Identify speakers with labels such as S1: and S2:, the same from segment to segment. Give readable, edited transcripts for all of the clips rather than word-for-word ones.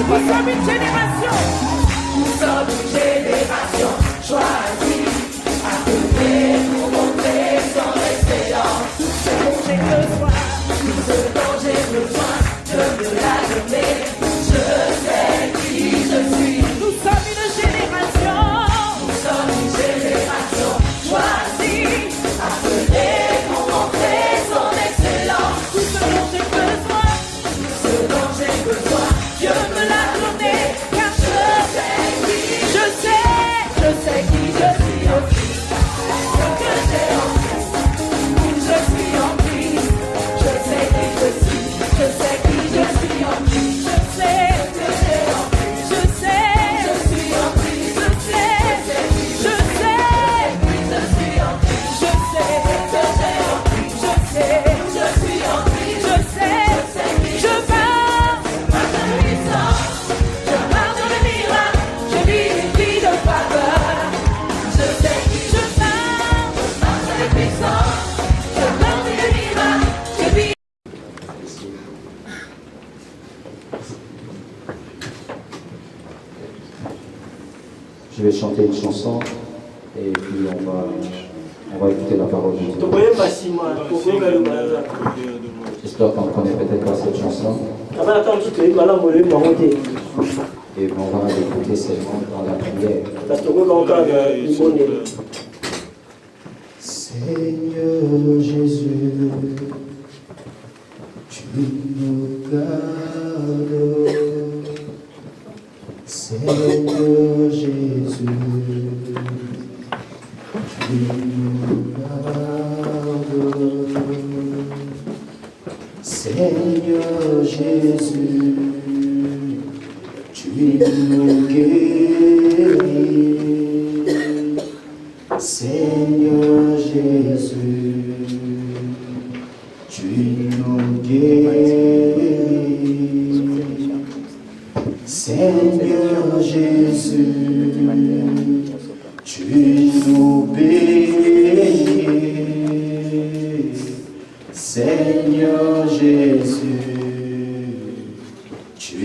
S1: Nous sommes une génération.
S2: Nous sommes une génération choisie, appelée pour montrer son excellence.
S1: Tout ce dont j'ai besoin,
S2: Tout ce dont j'ai besoin, Dieu me l'a donné. Je sais qui je suis.
S1: nous sommes une génération.
S2: Nous sommes une génération choisie, appelée pour montrer son excellence.
S1: Tout ce dont j'ai besoin,
S2: Tout ce dont j'ai besoin,
S1: Dieu me l'a donné. Car
S2: je sais qui
S1: je sais qui je suis aussi.
S2: ce que j'ai en Christ. Je suis en Christ. Je sais qui je suis. Je sais qui je suis en Christ.
S1: Je sais,
S2: Que j'ai en Christ.
S1: je sais,
S2: Je suis en Christ.
S1: je sais, je sais,
S2: Je suis en Christ.
S1: je sais,
S2: Que j'ai en Christ.
S1: je sais,
S2: Je suis en Christ.
S1: je sais, je parle.
S2: Par ta puissance,
S1: Je parle de miracles, je vis une vie de faveur.
S2: je sais qui
S1: Je parle,
S2: par ta puissance,
S1: je parle de miracles, je vis.
S3: Je vais chanter une chanson et puis on va écouter la parole de Dieu. J'espère qu'on ne connaît peut-être pas cette chanson et on va l'écouter seulement dans la prière. Seigneur Jésus, tu nous gardes. Seigneur Jésus, tu nous gardes. Seigneur Jésus, tu nous guéris. Seigneur Jésus, tu nous guéris. Seigneur Jésus, tu nous bénis. Seigneur Jésus, tu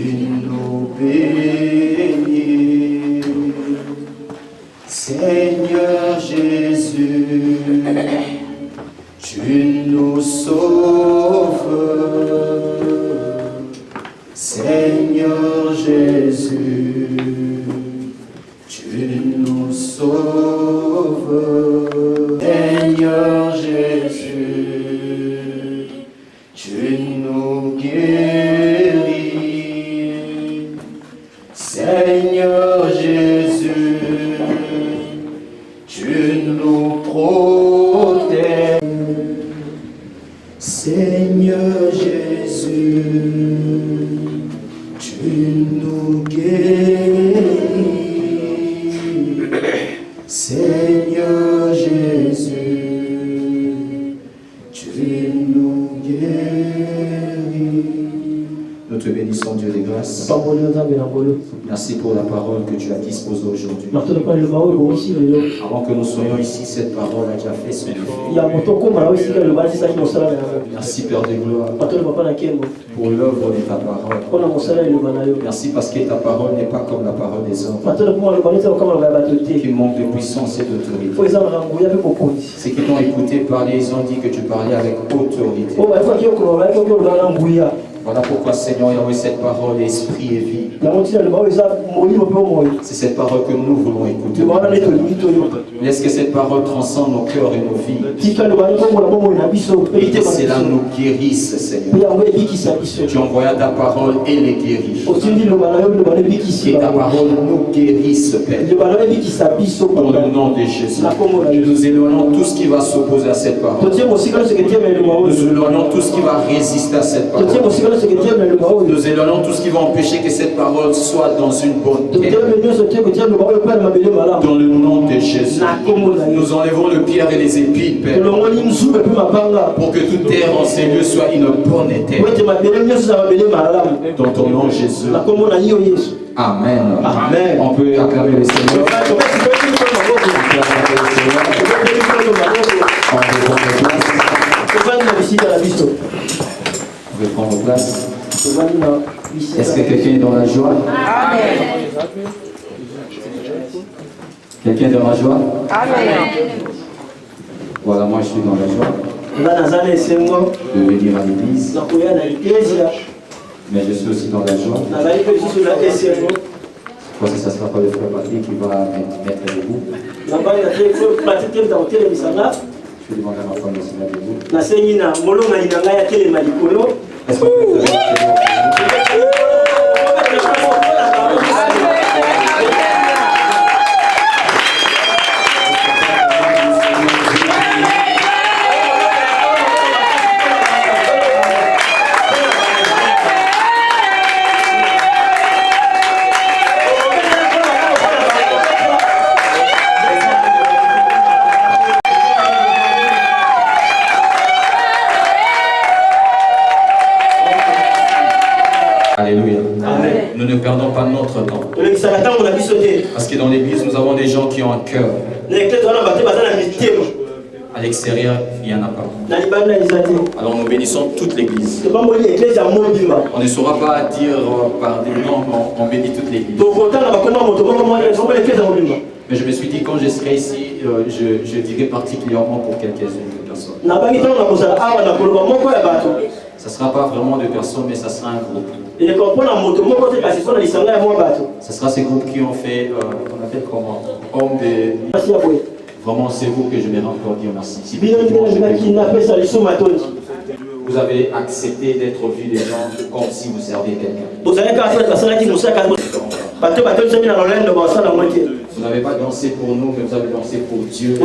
S3: nous bénis. Seigneur Jésus, tu nous sauves. Seigneur Jésus, tu nous sauves. Seigneur Jésus, tu nous guéris. Seigneur Jésus, tu nous protèges. Seigneur Jésus, tu nous guéris. Seigneur Jésus, tu nous guéris. Nous te bénissons, Dieu des grâces. Merci pour la parole que tu as disposée aujourd'hui. Avant que nous soyons ici, cette parole a déjà fait son effet. Merci, Père de gloire, pour l'œuvre de ta parole. Merci parce que ta parole n'est pas comme la parole des hommes, qui manque de puissance et d'autorité. Ceux qui t'ont écouté parler, ils ont dit que tu parlais avec autorité. Voilà pourquoi, Seigneur, Yahweh, cette parole est esprit et vie. C'est cette parole que nous voulons écouter. Laisse que cette parole transcende nos cœurs et nos vies. Et que cela nous guérisse, Seigneur. Tu envoies ta parole et les guéris. Que ta parole nous guérisse, Père. Dans le nom de Jésus. Nous éloignons tout ce qui va s'opposer à cette parole. Nous éloignons tout ce qui va résister à cette parole. Nous éloignons tout ce qui va empêcher que cette parole soit dans une bonne terre. Dans le nom de Jésus. Nous enlevons le pierre et les épines, Père. Pour que toute terre en ces lieux soit une bonne terre. Dans ton nom, Jésus. Amen. Amen. On peut acclamer le Seigneur. On peut prendre place. On peut prendre place. Est-ce que quelqu'un est dans la joie?
S2: Amen.
S3: Quelqu'un est dans la joie?
S2: Amen.
S3: Voilà, moi je suis dans la joie de venir à l'église, mais je suis aussi dans la joie. Parce que ça ne sera pas le frère Patrick qui va mettre debout. Je vais demander à ma femme de se mettre debout. Est-ce que vous pouvez Alléluia. Amen. Nous ne perdons pas notre temps. Parce que dans l'église, nous avons des gens qui ont un cœur. À l'extérieur, il n'y en a pas. Alors nous bénissons toute l'église. On ne saura pas dire par des noms, on bénit toute l'église. Mais je me suis dit, quand je serai ici, je dirai particulièrement pour quelques-unes de personnes. Ça ne sera pas vraiment de personnes, mais ça sera un groupe. Ce sera ces groupes qui ont fait, on appelle comment, homme de... Vraiment, c'est vous que je vais encore dire merci. Vous avez accepté d'être vu des gens comme si vous servez quelqu'un. Vous n'avez pas dansé pour nous, mais vous avez dansé pour Dieu.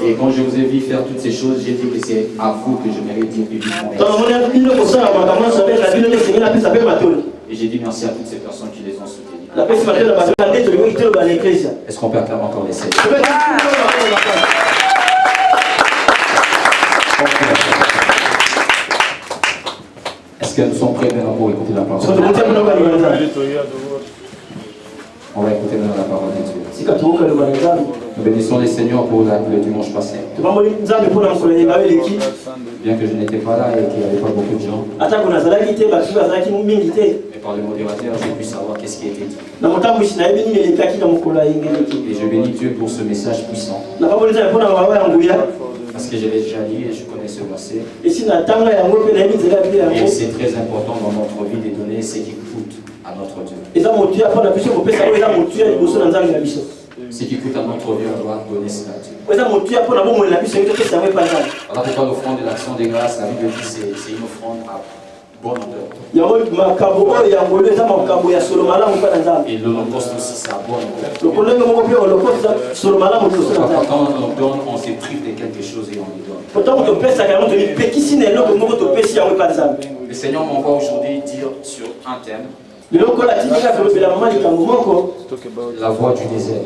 S3: Et quand je vous ai vu faire toutes ces choses, j'ai dit que c'est à vous que je mérite dire publiquement. Et j'ai dit merci à toutes ces personnes qui les ont soutenues. Est-ce qu'on peut acclamer encore les sept? Est-ce que nous sommes prêts maintenant pour écouter la parole? On va écouter maintenant la parole de Dieu. Nous bénissons les seigneurs pour le dimanche passé. Bien que je n'étais pas là et qu'il n'y avait pas beaucoup de gens. Mais par le modérateur, j'ai pu savoir qu'est-ce qui était dit. Et je bénis Dieu pour ce message puissant. Parce que je l'ai déjà lu et je connais ce verset. Et c'est très important dans notre vie de donner ce qui coûte à notre Dieu. Ce qui coûte à notre vie, on doit donner cela à Dieu. Voilà pourquoi l'offrande de l'action des grâces, la Bible dit c'est une offrande à bonne odeur. Et l'holocauste aussi, c'est à bonne odeur. Quand on donne, on se prive de quelque chose et on lui donne. Le Seigneur m'envoie aujourd'hui dire sur un thème. La voix du désert.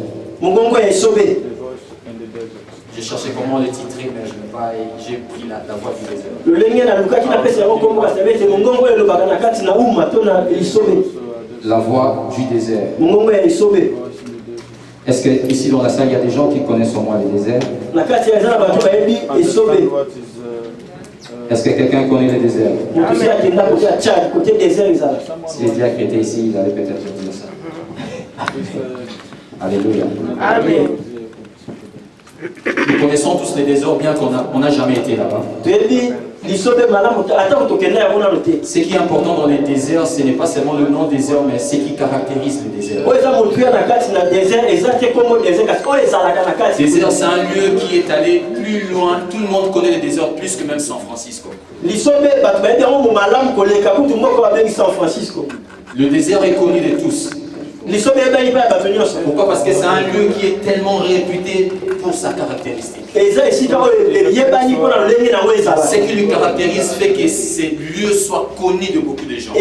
S3: J'ai cherché comment le titrer, mais je n'ai pas. J'ai pris la voix du désert. La voix du désert. Est-ce que ici dans la salle, il y a des gens qui connaissent au moins le désert? Est-ce que quelqu'un connaît le désert? Si les diacres étaient ici, il allait peut-être dire ça. Alléluia.
S2: Amen.
S3: Nous connaissons tous les déserts, bien qu'on n'a jamais été là-bas. Ce qui est important dans les déserts, ce n'est pas seulement le nom désert, mais ce qui caractérise le désert. Désert, c'est un lieu qui est allé plus loin. Tout le monde connaît le désert plus que même San Francisco. Le désert est connu de tous. Pourquoi? Parce que c'est un lieu qui est tellement réputé pour sa caractéristique. Ce qui lui caractérise fait que ce lieu soit connu de beaucoup de gens.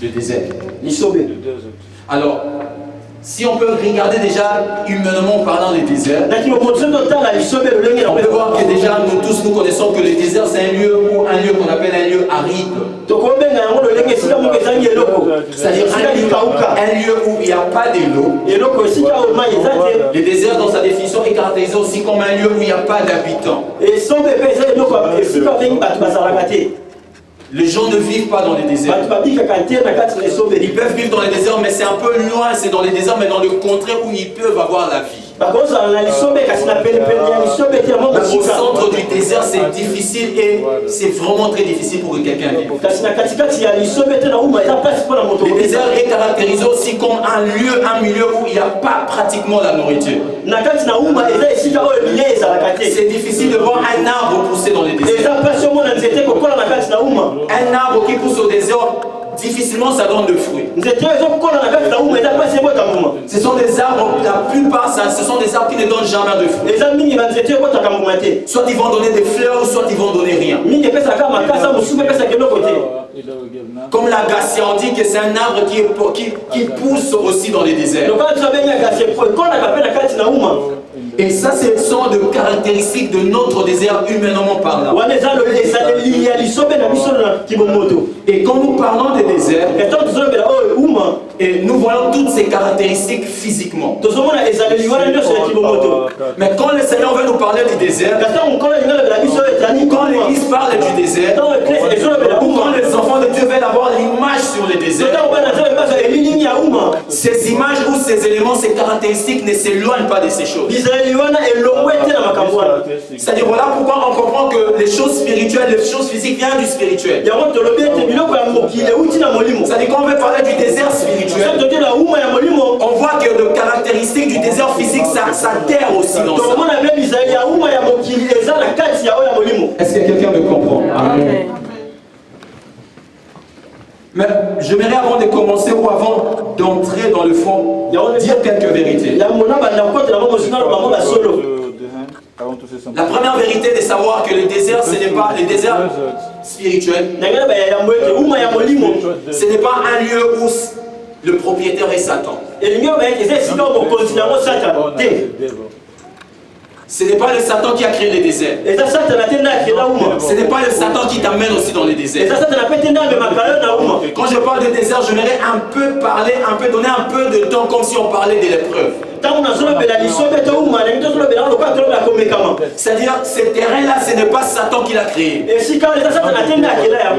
S3: Le désert. Alors, si on peut regarder déjà humainement parlant le désert, on peut voir que déjà nous tous nous connaissons que le désert c'est un lieu qu'on appelle un lieu aride. C'est-à-dire un lieu où il n'y a pas d'eau. Le désert, dans sa définition, est caractérisé aussi comme un lieu où il n'y a pas d'habitants. Les gens ne vivent pas dans les déserts. Ils peuvent vivre dans les déserts, mais c'est un peu loin, c'est dans les déserts, mais dans le contraire où ils peuvent avoir la vie. Au centre du désert, c'est difficile et c'est vraiment très difficile pour que quelqu'un vive. Le désert est caractérisé aussi comme un lieu, un milieu où il n'y a pas pratiquement la nourriture. C'est difficile de voir un arbre pousser dans les déserts. Un arbre qui pousse au désert, difficilement ça donne de fruits. Ce sont des arbres, la plupart, ce sont des arbres qui ne donnent jamais de fruits. Soit ils vont donner des fleurs, soit ils vont donner rien. Comme l'agacia, on dit que c'est un arbre qui pousse aussi dans les déserts. Et ça, ce sont des caractéristiques de notre désert humainement parlant. Et quand nous parlons des déserts, et nous voyons toutes ces caractéristiques physiquement. Mais quand le Seigneur veut nous parler du désert, quand l'Église parle du désert, ou quand les enfants de Dieu veulent avoir l'image sur le désert, ces images ou ces éléments, ces caractéristiques ne s'éloignent pas de ces choses. C'est-à-dire, voilà pourquoi on comprend que les choses spirituelles, les choses physiques viennent du spirituel. C'est-à-dire, quand on veut parler du désert spirituel, on voit que les caractéristiques du désert physique, ça terre aussi dans ça. Est-ce que quelqu'un me comprend? Amen. Mais j'aimerais avant de commencer ou avant d'entrer dans le fond, dire quelques vérités. La première vérité de savoir que le désert, ce n'est pas le désert spirituel. Ce n'est pas un lieu où le propriétaire est Satan. Ce n'est pas le Satan qui a créé les déserts. Ce n'est pas le Satan qui t'amène aussi dans les déserts. Quand je parle de désert, j'aimerais un peu parler, donner un peu de temps comme si on parlait de l'épreuve. C'est-à-dire, ce terrain-là, ce n'est pas Satan qui l'a créé.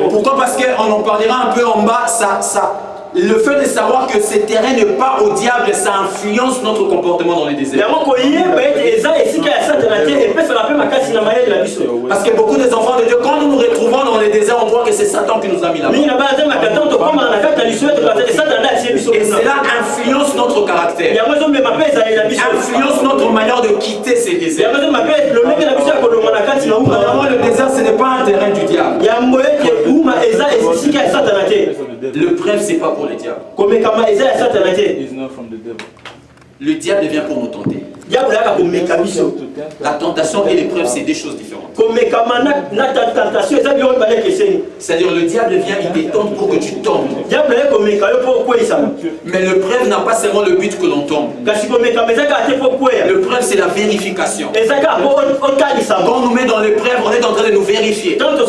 S3: Pourquoi? Parce qu'on en parlera un peu en bas, le fait de savoir que ce terrain n'est pas au diable, ça influence notre comportement dans les déserts. Parce que beaucoup des enfants de Dieu, quand nous nous retrouvons dans les déserts, on voit que c'est Satan qui nous a mis là-bas. Et cela influence notre caractère. Influence notre manière de quitter ces déserts. Premièrement, le désert, ce n'est pas un terrain du diable. Le preuve, c'est pas pour le diable. Le diable vient pour nous tenter. La tentation et l'épreuve, c'est deux choses différentes. C'est-à-dire, le diable vient, il te tente pour que tu tombes. Mais le preuve n'a pas seulement le but que l'on tombe. Le preuve, c'est la vérification. Quand on nous met dans l'épreuve, on est en train de nous vérifier. Pendant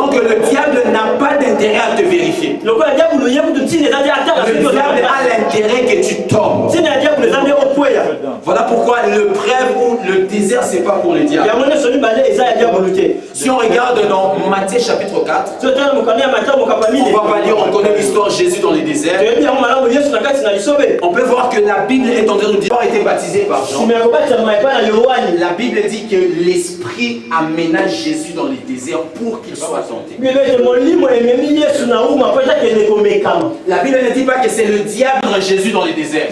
S3: que le diable n'a pas d'intérêt à te vérifier. Le diable a l'intérêt que tu tombes. Voilà pourquoi le preuve ou le désert, c'est pas pour le diable. Si on regarde dans Matthieu chapitre 4, on va pas lire, on connaît l'histoire de Jésus dans les déserts. On peut voir que la Bible est en train de nous dire qu'il a été baptisé par Jean. La Bible dit que l'Esprit amena Jésus dans les déserts pour qu'il soit tenté. La Bible ne dit pas que c'est le diable Jésus dans les déserts.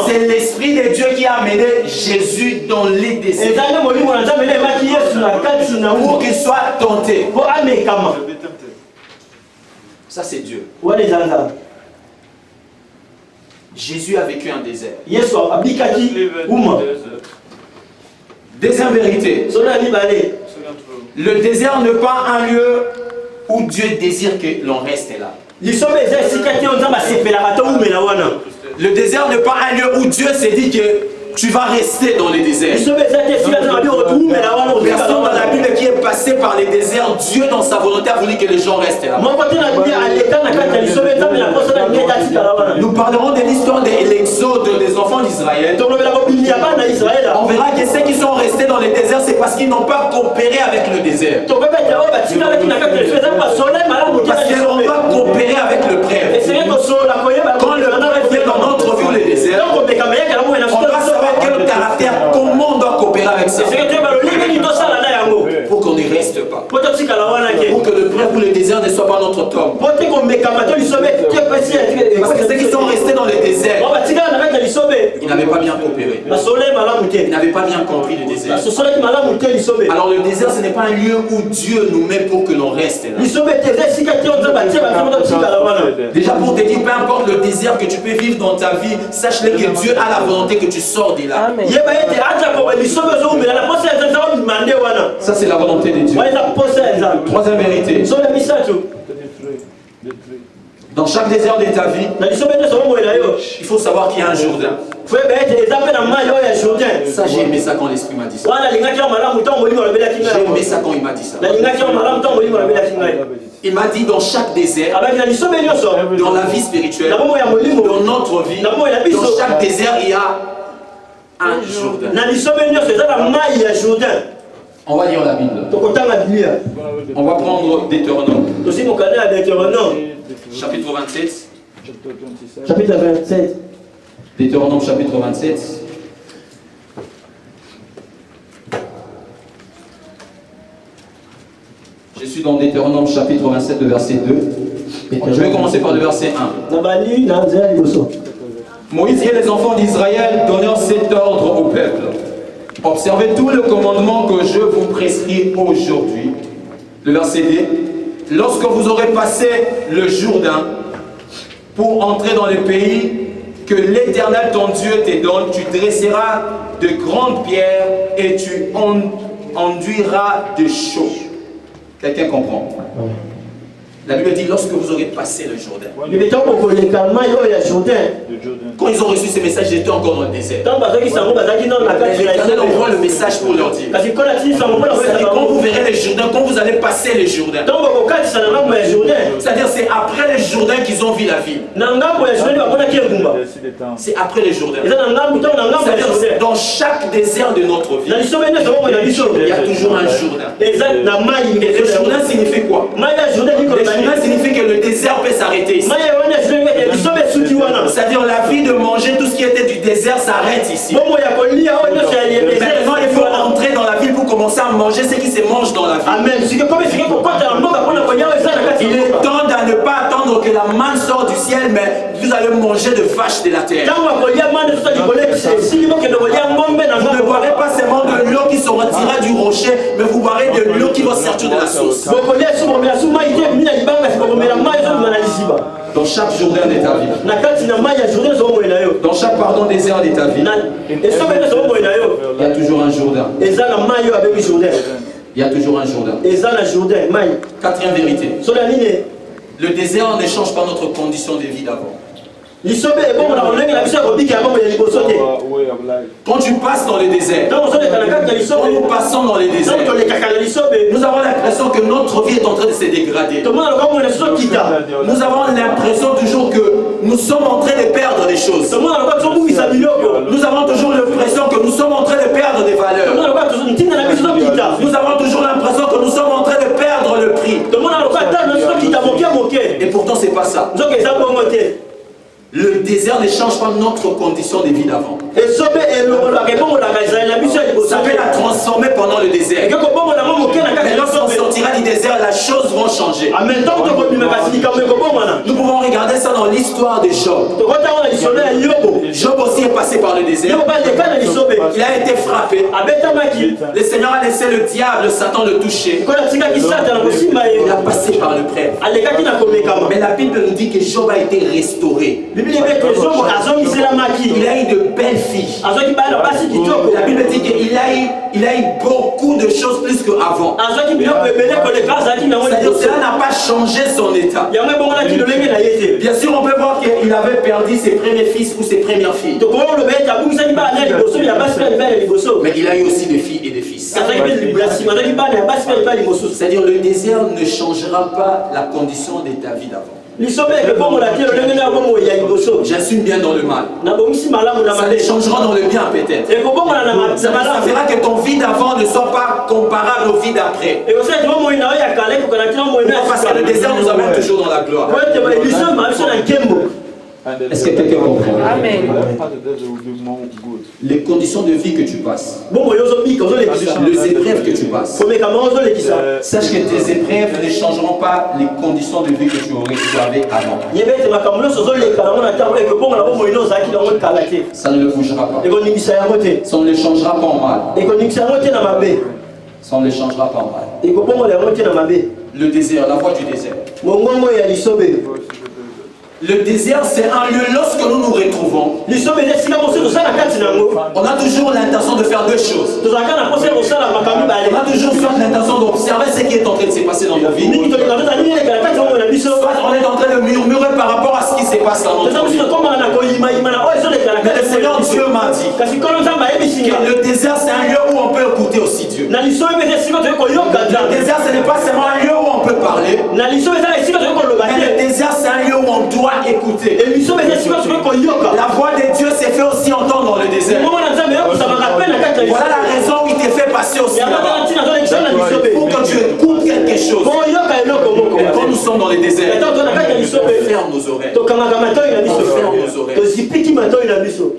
S3: C'est l'Esprit de Dieu qui a amené Jésus dans les déserts pour qu'il soit tenté. Ça, c'est Dieu. Jésus a vécu un désert. Deuxième vérité. Le désert n'est pas un lieu où Dieu désire que l'on reste là. Le désert n'est pas un lieu où Dieu s'est dit que tu vas rester dans les déserts. Personne dans la Bible qui est passé par les déserts, Dieu Dieu dans sa volonté a voulu que les gens restent là. Nous parlerons de l'histoire de l'exode des enfants d'Israël. On verra que ceux qui sont restés dans le désert, c'est parce qu'ils n'ont pas coopéré avec le désert. Parce qu'ils n'ont pas coopéré avec le prêtre. Quand le prêtre vient dans notre vie ou le désert, on doit savoir quel caractère, comment on doit coopérer avec ça. Pour qu'on ne reste pas. Pour que le prêtre ou le désert ne soit pas notre tombe. Parce que ceux qui sont restés dans le désert, ils n'avaient pas bien coopéré. Ils n'avaient pas bien compris le désert. Alors le désert, ce n'est pas un lieu où Dieu nous met pour que l'on reste là. Déjà pour te dire, peu importe le désert que tu peux vivre dans ta vie, sache-le que Dieu a la volonté que tu sors de là. Ça c'est la volonté de Dieu. Troisième vérité. Dans chaque désert de ta vie, il faut savoir qu'il y a un Jourdain. Ça j'ai aimé ça quand l'Esprit m'a dit ça. J'ai aimé ça quand il m'a dit ça. Il m'a dit dans chaque désert, dans la vie spirituelle, dans notre vie, dans chaque désert il y a un Jourdain. On va lire la Bible. On va prendre Deutéronome. Chapitre 27.
S2: Chapitre 27.
S3: Deutéronome chapitre 27. Je suis dans Deutéronome chapitre 27, le verset 2. Je vais commencer par le verset 1. Moïse et les enfants d'Israël donnèrent cet ordre au peuple. Observez tout le commandement que je vous prescris aujourd'hui. Le verset 2. Lorsque vous aurez passé le Jourdain pour entrer dans le pays que l'Éternel ton Dieu te donne, tu dresseras de grandes pierres et tu enduiras de chaux. Quelqu'un comprend? La Bible dit lorsque vous aurez passé le Jourdain. Quand ils ont reçu ces messages, ils étaient encore dans le désert. L'Éternel envoie le message pour leur dire. Quand vous verrez le Jourdain, quand vous allez passer le Jourdain. C'est-à-dire c'est après le Jourdain qu'ils ont vu la vie. C'est après le Jourdain. C'est-à-dire dans chaque désert de notre vie, il y a toujours un Jourdain. Et le Jourdain signifie quoi? Le Jourdain signifie que le désert peut s'arrêter ici. C'est-à-dire la vie de manger tout ce qui était du désert s'arrête ici. Maintenant il faut entrer dans la ville pour commencer à manger ce qui se mange dans la ville. Il est temps de ne pas attendre que la manne sorte du ciel, mais vous allez manger de vaches de la terre. Vous ne boirez pas seulement de l'eau qui sortira du rocher, mais vous boirez de l'eau qui va sortir de la source. Dans chaque Jourdain de ta vie, dans chaque désert de ta vie, il y a toujours un Jourdain. Il y a toujours un Jourdain. Quatrième vérité. Le désert ne change pas notre condition de vie d'avant. Quand tu passes dans le désert, quand nous passons dans le désert, nous avons l'impression que notre vie est en train de se dégrader. Nous avons l'impression toujours que nous sommes en train de perdre des choses. Nous avons toujours l'impression que nous sommes en train de perdre des valeurs. Nous avons toujours l'impression que nous sommes en train de perdre le prix. Et pourtant c'est pas ça. Le désert ne change pas notre condition de vie d'avant. Ça peut la transformer pendant le désert. Mais lorsqu'on sortira du désert, les choses vont changer. Nous pouvons regarder ça dans l'histoire de Job. Job aussi est passé par le désert. Il a été frappé. Le Seigneur a laissé le diable, Satan, le toucher. Il a passé par le prêtre. Mais la Bible nous dit que Job a été restauré. Il a eu de belles filles. La Bible dit qu'il il a eu beaucoup de choses plus qu'avant. C'est-à-dire cela n'a pas changé son état. Bien sûr, on peut voir qu'il avait perdu ses premiers fils ou ses premières filles. Mais il a eu aussi des filles et des fils. C'est-à-dire le désert ne changera pas la condition de ta vie d'avant. J'assume bien dans le mal. Ça les changera dans le bien peut-être. Ça fera que ton vie d'avant ne soit pas comparable au vie d'après. Parce que le désert nous amène toujours dans la gloire. Est-ce que quelqu'un comprend?
S2: Amen.
S3: Les conditions de vie que tu passes, les épreuves que tu passes, sache que tes épreuves ne changeront pas les conditions de vie que tu avais avant. Ça ne le bougera pas. Ça ne le changera pas en mal. Ça ne le changera pas en mal. Le désert, la voie du désert. Le désert, c'est un lieu lorsque nous nous retrouvons. On a toujours l'intention de faire deux choses. On a toujours l'intention d'observer ce qui est en train de se passer dans nos vies. Soit on est en train de murmurer par rapport à ce qui se passe dans notre vie. Mais le Seigneur Dieu m'a dit que le désert, c'est un lieu où on peut écouter aussi Dieu. Le désert, ce n'est pas seulement un lieu où on peut parler. Mais le désert, c'est un lieu où on doit écouter. La voix de Dieu s'est fait aussi entendre dans le désert. Voilà la raison où il t'est fait passer aussi là-bas. Pour que tu écoutes quelque chose. Quand nous sommes dans les déserts, on ferme nos oreilles. On ferme nos oreilles.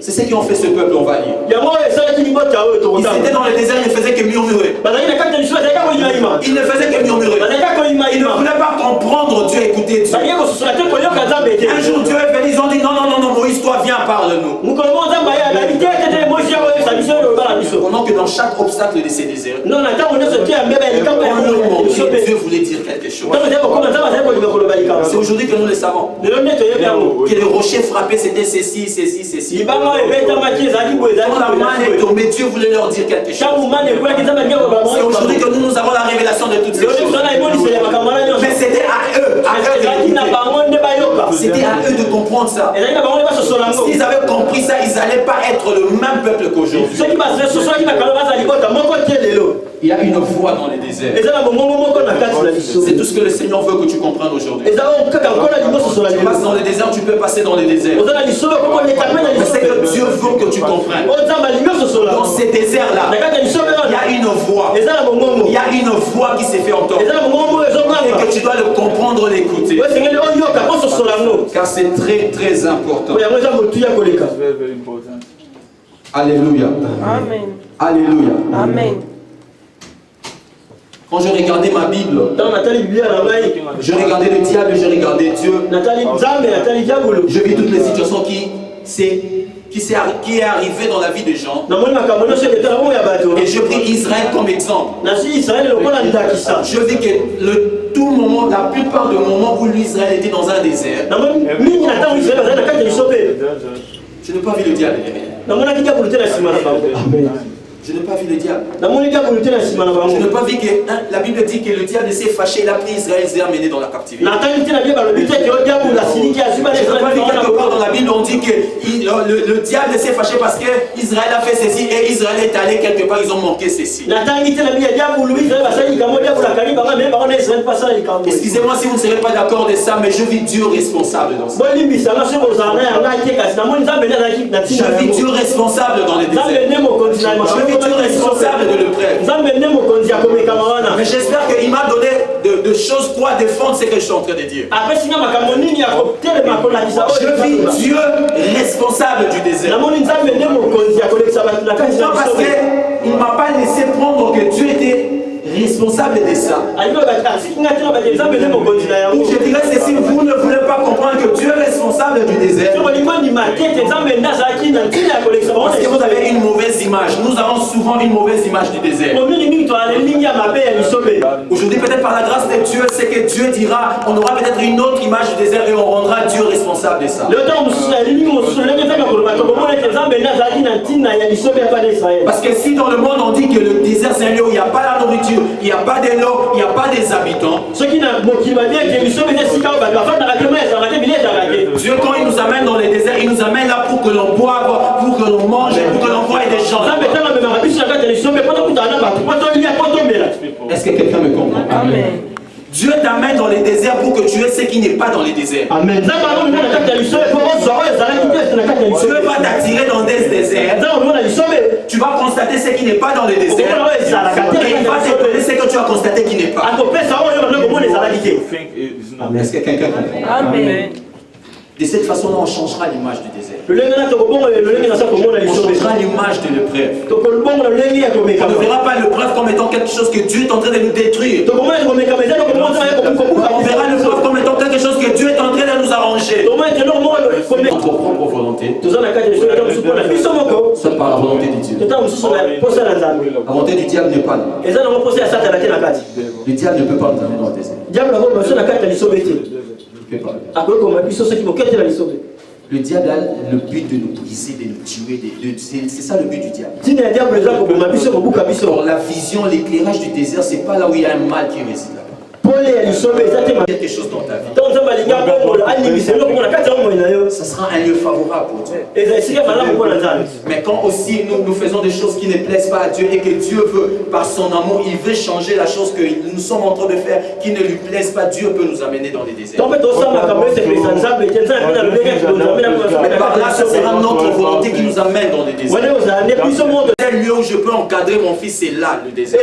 S3: C'est ce qui ont fait ce peuple, on va dire. Ils étaient dans le désert, ils ne faisaient que murmurer. Ils ne faisaient que murmurer. Ils ne voulaient pas comprendre Dieu, écouter Dieu. Un jour Dieu est venu, ils ont dit non, Moïse, toi viens, parle-nous. Pendant que dans chaque obstacle de ces déserts, Dieu voulait dire quelque chose. C'est aujourd'hui que nous le savons. Que les rochers frappés c'était ceci. Quand la manne est tombée, Dieu voulait leur dire quelque chose. C'est aujourd'hui que nous avons la révélation de toutes ces choses. Mais c'était à eux. C'était à eux de comprendre ça. S'ils avaient compris ça, ils n'allaient pas être le même peuple qu'aujourd'hui. Il y a une voie dans les déserts. C'est tout ce que le Seigneur veut que tu comprennes aujourd'hui. Tu passes dans les déserts, tu peux passer dans les déserts. Mais c'est que Dieu veut que tu comprennes. Dans ces déserts-là, il y a une voie. Il y a une voie qui s'est fait entendre. Et que tu dois le comprendre, l'écouter. Car c'est très très important. Alléluia.
S2: Amen.
S3: Alléluia.
S2: Amen.
S3: Quand je regardais ma Bible, je regardais le diable, je regardais Dieu. Je vis toutes les situations qui est arrivé dans la vie des gens. Et je pris Israël comme exemple. Je vis que tout moment, la plupart des moments où l'Israël était dans un désert, je n'ai pas vu le diable derrière. Je n'ai pas vu le diable. Je n'ai pas vu que la Bible dit que le diable s'est fâché, il a pris Israël et s'est amené dans la captivité. Je n'ai pas vu quelque part dans la Bible on dit que le diable s'est fâché parce que Israël a fait ceci et Israël est allé quelque part, ils ont manqué ceci. Excusez-moi si vous ne serez pas d'accord de ça, mais je vis Dieu responsable dans ça. Je vis Dieu responsable dans les déserts. Je vis Dieu responsable de l'épreuve. Mais j'espère qu'il m'a donné de choses pour défendre ce que je suis en train de dire. Je vis Dieu responsable du désert. Pourquoi? Parce qu'il ne m'a pas laissé prendre que Dieu était responsable de ça. Ou je dirais ceci, vous ne voulez pas comprendre que Dieu est responsable du désert. Parce que vous avez une mauvaise image. Nous avons souvent une mauvaise image du désert. Aujourd'hui, peut-être par la grâce de Dieu, c'est que Dieu dira, on aura peut-être une autre image du désert et on rendra Dieu responsable de ça. Parce que si dans le monde on dit que le désert un lieu où il n'y a pas la nourriture, il n'y a pas de l'eau, il n'y a pas des habitants, Dieu, quand il nous amène dans les déserts, il nous amène là pour que l'on boive, pour que l'on mange, pour que l'on voie des gens. Est-ce que quelqu'un me comprend?
S2: Amen.
S3: Dieu t'amène dans les déserts pour que tu aies ce qui n'est pas dans les déserts.
S4: Amen.
S3: Dieu va t'attirer dans des déserts. Tu vas constater ce qui n'est pas dans les déserts. Et il va te donner ce que tu as constaté qui n'est pas. Est-ce que quelqu'un comprend?
S2: Amen.
S3: De cette façon-là, on changera l'image du désert. On changera l'image de l'épreuve. On ne verra pas l'épreuve comme étant quelque chose que Dieu est en train de nous détruire. On verra l'épreuve comme étant quelque chose que Dieu est en train de nous arranger. Notre propre volonté, soit par la volonté de Dieu. La volonté du diable n'est pas là. Le diable ne peut pas nous amener dans le désert. Le diable a le but de nous briser, de nous tuer. C'est ça le but du diable. La vision, l'éclairage du désert, c'est pas là où il y a un mal qui réside là. Quelque chose dans ta vie. Ça sera un lieu favorable pour Dieu. Mais quand aussi nous faisons des choses qui ne plaisent pas à Dieu et que Dieu veut, par son amour, il veut changer la chose que nous sommes en train de faire qui ne lui plaise pas, Dieu peut nous amener dans les déserts. Mais par là, ce sera notre volonté qui nous amène dans les déserts. Le lieu où je peux encadrer mon fils, c'est là le désert.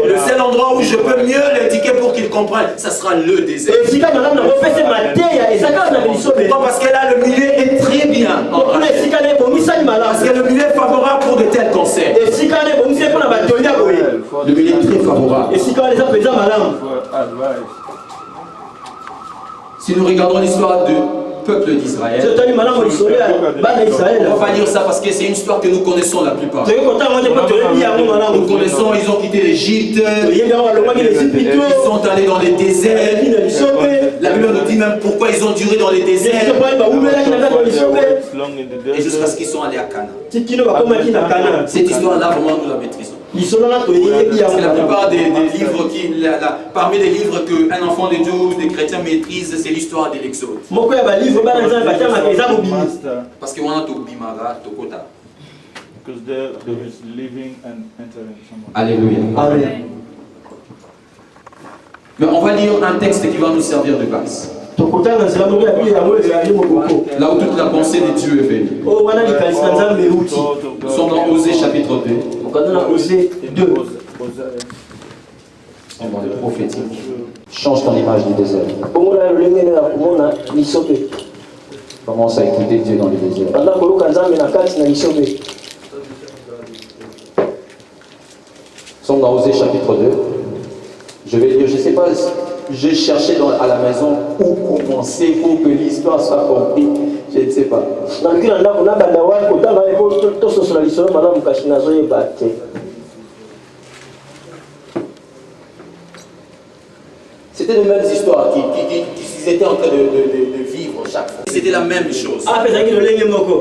S3: Le seul endroit où je peux mieux l'indiquer pour qu'il comprenne, ça sera le désert. Pourquoi? Parce que là, le milieu est très bien. Parce que le milieu est favorable pour de tels concerts. Le milieu est très favorable. Si nous regardons l'histoire du peuple d'Israël, on va pas dire ça parce que c'est une histoire que nous connaissons la plupart. Nous connaissons, ils ont quitté l'Égypte, ils sont allés dans les déserts. La Bible nous dit même pourquoi ils ont duré dans les déserts. Et jusqu'à ce qu'ils sont allés à Canaan. Cette histoire-là, vraiment, nous la maîtrisons. C'est la plupart des livres parmi les livres qu'un enfant de Dieu ou des chrétiens maîtrise, c'est l'histoire de l'Exode. Parce que on a tout bimara, tout kota.
S5: Because there is living and entering someone.
S3: Alléluia.
S4: Amen.
S3: Mais on va lire un texte qui va nous servir de base. Là où toute la pensée de Dieu est venue. Nous sommes dans Osée chapitre 2. On va dans le prophétique. Change ton image du désert. Commence à écouter Dieu dans le désert. Nous sommes dans Osée chapitre 2. Je vais lire, je ne sais pas, je cherchais à la maison où commencer pour que l'histoire soit comprise. Je ne sais pas. C'était les mêmes histoires qu'ils étaient en train de vivre chaque fois. C'était la même chose.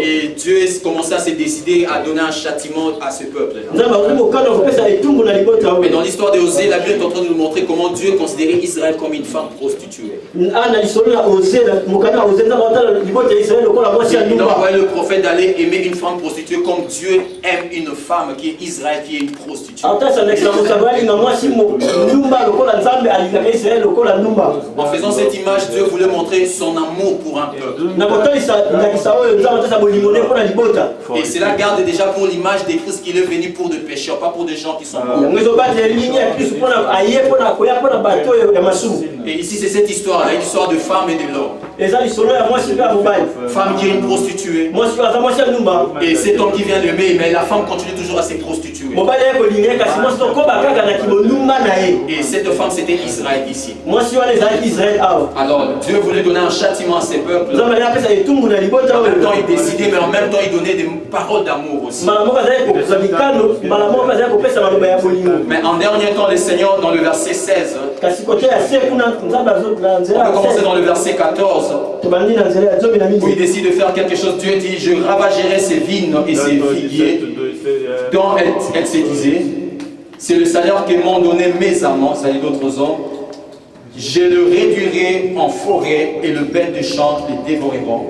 S3: Et Dieu commençait à se décider à donner un châtiment à ce peuple-là. Mais dans l'histoire d'Osée, la Bible est en train de nous montrer comment Dieu considérait Israël comme une femme prostituée. Il a envoyé le prophète d'aller aimer une femme prostituée comme Dieu aime une femme qui est Israël, qui est une prostituée. En faisant cette image, Dieu voulait montrer son amour pour un peuple. Et cela garde déjà pour l'image de Christ qu'il est venu pour des pécheurs, pas pour des gens qui sont morts. Et ici c'est cette histoire-là, une histoire de femme et de l'homme. Femme qui est une prostituée. Et cet homme qui vient l'aimer, mais la femme continue toujours à se prostituer. Et cette femme c'était Israël ici. Alors Dieu voulait donner un châtiment à ces peuples. En même temps il décidait, mais en même temps il donnait des paroles d'amour aussi. Mais en dernier temps, le Seigneur, dans le verset 16, on peut commencer dans le verset 14, où il décide de faire quelque chose. Dieu dit, je ravagerai ses vignes et ses figuiers dont elle se disait, c'est le salaire que m'ont donné mes amants, c'est-à-dire d'autres hommes, je le réduirai en forêt et le bête de champ les dévoreront.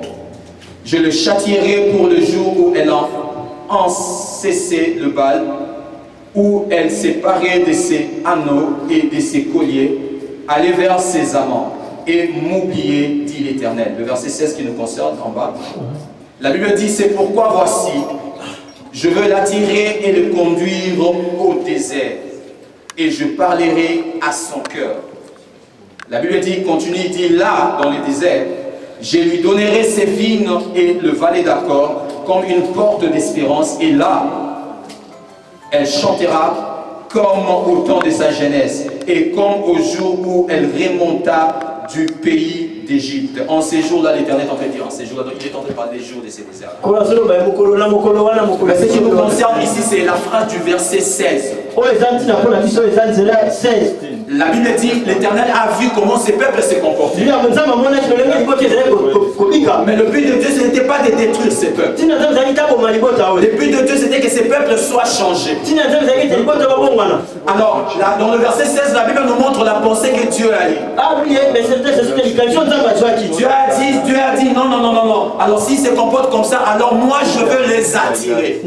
S3: Je le châtierai pour le jour où elle en cessait le bal, où elle séparait de ses anneaux et de ses colliers, aller vers ses amants et m'oublier, dit l'Éternel. Le verset 16 qui nous concerne en bas. La Bible dit, c'est pourquoi voici, je veux l'attirer et le conduire au désert, et je parlerai à son cœur. La Bible dit, continue, il dit, là, dans le désert, je lui donnerai ses vignes et le valet d'accord comme une porte d'espérance, et là, elle chantera comme au temps de sa jeunesse, et comme au jour où elle remonta du pays d'Égypte. En ces jours-là, l'Éternel est en train de dire, en ces jours-là, il est en train de parler des jours de ces déserts. Ce qui nous concerne ici, c'est la phrase du verset 16. La Bible dit, l'Éternel a vu comment ces peuples se comportaient. Mais le but de Dieu, ce n'était pas de détruire ces peuples. Le but de Dieu, c'était que ces peuples soient changés. Alors, là, dans le verset 16, la Bible nous montre la pensée que Dieu a eue. Dieu a dit, non, non, non, non, non. Alors, s'ils se comportent comme ça, alors moi, je veux les attirer.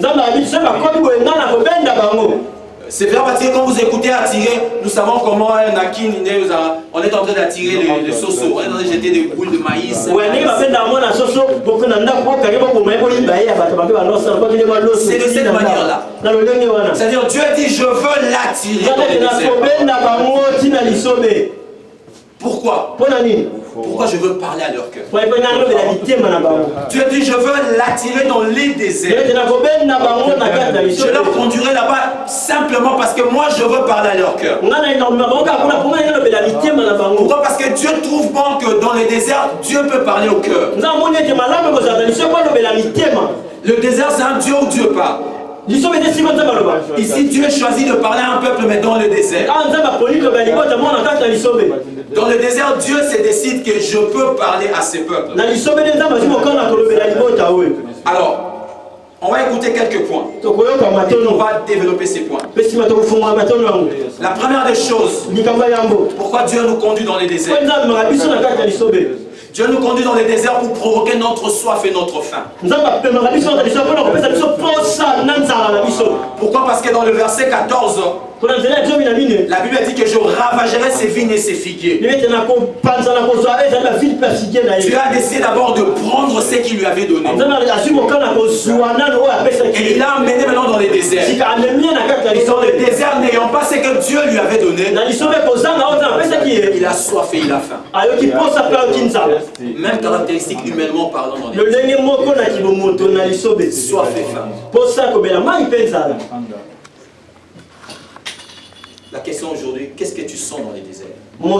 S3: C'est vrai, parce que quand vous écoutez attirer, nous savons comment on est en train d'attirer les sosos, on est en train de jeter des boules de maïs. C'est de cette manière-là. C'est-à-dire, Dieu a dit, je veux l'attirer dans le désert. Pourquoi? Pourquoi je veux parler à leur cœur? Dieu a dit, je veux l'attirer dans les déserts. Je leur conduirai là-bas simplement parce que moi je veux parler à leur cœur. Pourquoi? Parce que Dieu trouve bon que dans les déserts, Dieu peut parler au cœur. Le désert, c'est un Dieu où Dieu parle. Ici, Dieu choisit de parler à un peuple, mais dans le désert. Dans le désert, Dieu se décide que je peux parler à ces peuples. Alors, on va écouter quelques points. On va développer ces points. La première des choses, pourquoi Dieu nous conduit dans les déserts? Dieu nous conduit dans les déserts pour provoquer notre soif et notre faim. Pourquoi? Parce que dans le verset 14, la Bible dit que je ravagerai ses vignes et ses figuiers. Dieu a décidé d'abord de prendre ce qu'il lui avait donné. Et il l'a emmené maintenant dans les déserts. Et dans les déserts, n'ayant pas ce que Dieu lui avait donné, il a soif et il a faim. Même caractéristique humainement parlant dans les déserts. Soif et faim. La question aujourd'hui, qu'est-ce que tu sens dans les déserts? Quand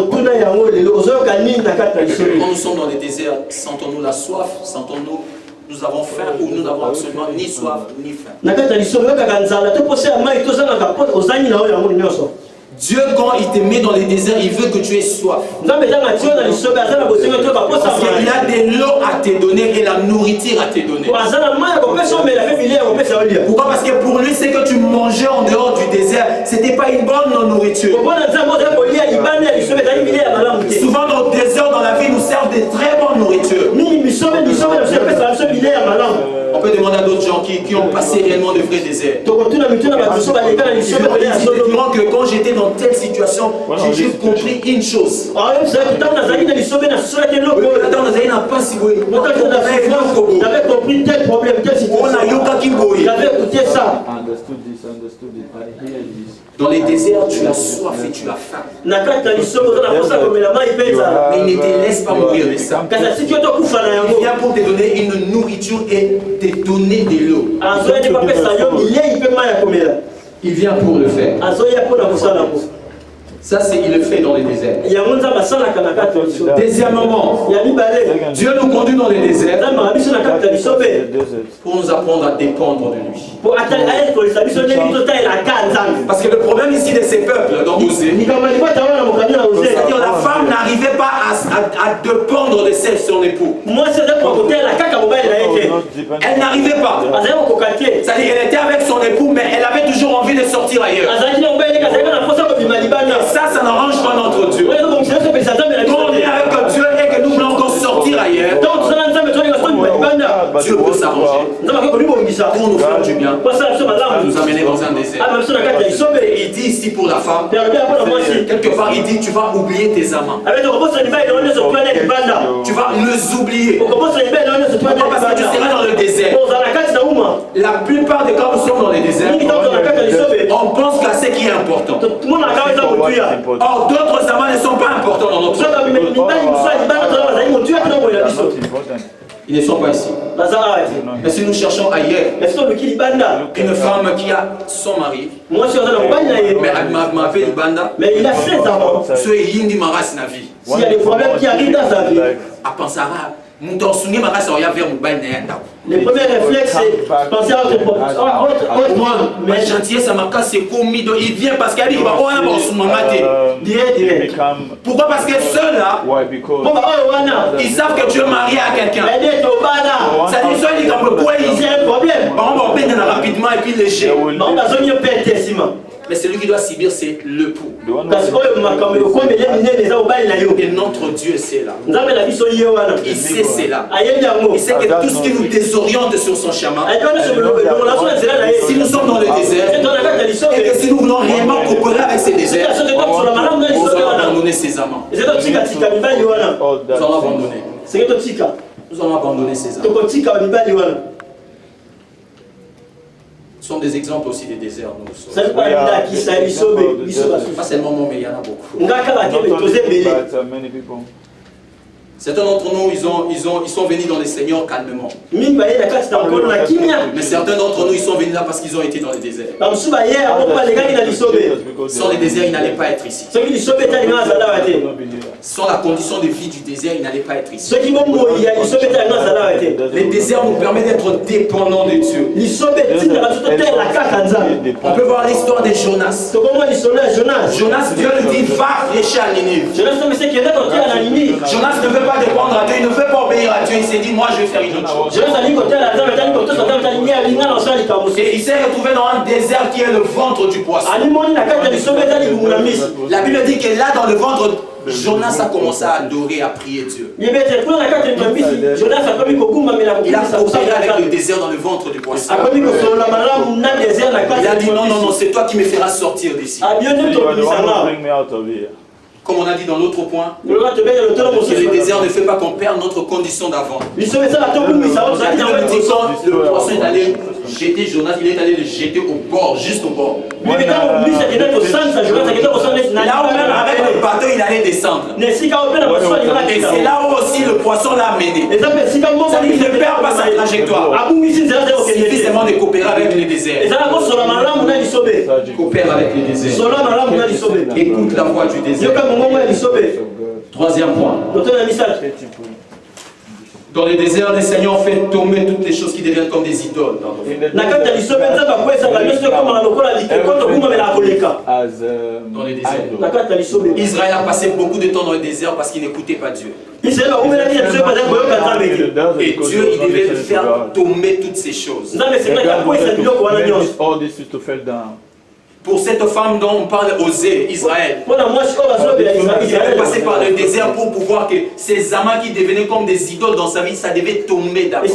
S3: nous sommes dans les déserts, sentons-nous la soif? Sentons-nous nous avons faim ou nous n'avons absolument ni soif ni faim? Dieu, quand il te met dans les déserts, il veut que tu aies soif. Parce qu'il a de l'eau à te donner et la nourriture à te donner. Pourquoi? Parce que pour lui, c'est que tu mangeais en dehors du désert, ce n'était pas une bonne nourriture. Souvent dans le désert, dans la vie, nous servent de très bonnes nourritures. On peut demander à d'autres gens qui ont passé réellement de vrais déserts. Ils diront que quand j'étais dans telle situation, j'ai compris une chose.
S2: J'avais compris tel problème, telle situation. J'avais écouté ça.
S3: Dans les déserts, tu as soif et tu as faim. Mais il ne te laisse pas mourir de ça. Il vient pour te donner une nourriture et te donner de l'eau. Il vient pour le faire. Ça, il le fait dans les déserts. Deuxièmement, Dieu nous conduit dans les déserts pour nous apprendre à dépendre de lui. Parce que le problème ici de ces peuples dans Osée, c'est-à-dire la femme n'arrive n'arrivait pas à dépendre de son époux. Elle n'arrivait pas. C'est-à-dire qu'elle était avec son époux, mais elle avait toujours envie de sortir ailleurs. Et ça n'arrange pas notre Dieu. Quand on est avec un Dieu et que nous voulons encore sortir ailleurs, Dieu peut s'arranger pour nous faire du bien, pour nous amener dans un désert. Il dit ici pour la femme, quelque part il dit tu vas oublier tes amants. Tu vas les oublier. Pourquoi? Parce que tu seras dans le désert. La plupart des cas où nous sommes dans les déserts, on pense qu'à ce qui est important. Or d'autres amants ne sont pas importants dans notre vie. Ils ne sont pas ici. Mais si nous cherchons ailleurs, une femme qui a son mari, mais elle m'a appelé Libanda,
S2: mais il a 16 ans.
S3: ce Yindi Maras na vie.
S2: S'il y a des problèmes qui arrivent dans sa vie, les premiers réflexes, c'est penser à autre chose.
S3: Mais gentillesse, ça m'a cassé commis. Il vient parce qu'il dit qu'il va avoir un
S2: direct.
S3: Pourquoi? Parce que ceux-là, ils savent que tu es marié à quelqu'un. Ça dit ça, il dit qu'il y a un problème. On va peine rapidement et puis léger. Mais celui qui doit subir, c'est le pou. Et notre Dieu, c'est là. Il sait c'est là. Il sait que tout ce qui nous désoriente sur son chemin, si nous sommes dans le désert, et que si nous voulons réellement coopérer avec ces déserts, nous allons abandonner ces amants. Nous allons abandonner. Nous allons abandonner ces amants. Ce sont des exemples aussi des déserts. Pas seulement moi, mais il y en a beaucoup. Certains d'entre nous, ils sont venus dans les Seigneurs calmement. Mais certains d'entre nous, ils sont venus là parce qu'ils ont été dans les déserts. Sans les déserts, ils n'allaient pas être ici. Sans la condition de vie du désert, ils n'allaient pas être ici. Les déserts nous permettent d'être dépendants de Dieu. On peut voir l'histoire de Jonas. Jonas, Dieu lui dit, va prêcher à Ninive. Jonas ne veut pas dépendre à Dieu, il ne veut pas obéir à Dieu. Il s'est dit, moi je vais faire une autre chose. Et il s'est retrouvé dans un désert qui est le ventre du poisson. La Bible dit que là dans le ventre, Jonas a commencé à adorer, à prier Dieu. Il a coopéré avec le désert dans le ventre du poisson. Il a dit non, non, non, c'est toi qui me feras sortir d'ici. Comme on a dit dans l'autre point, que le désert ne fait pas qu'on perd notre condition d'avant. Le poisson est allé jeter Jonas, il est allé le jeter au bord, juste au bord. Là où même avec le bateau il allait descendre. Et c'est là où aussi le poisson l'a amené. Ça dit qu'il ne perd pas sa trajectoire. Il suffit seulement de coopérer avec le désert. Coopère avec le désert. Écoute la voix du désert. Troisième point. Dans le désert, le Seigneur fait tomber toutes les choses qui deviennent comme des idoles dans nos vies. Dans les déserts. Israël a passé beaucoup de temps dans le désert parce qu'il n'écoutait pas Dieu. Et Dieu, il devait faire tomber toutes ces choses. Pour cette femme dont on parle, Osée, Israël, il avait passé par le désert pour pouvoir que ces amants qui devenaient comme des idoles dans sa vie, ça devait tomber d'abord. Il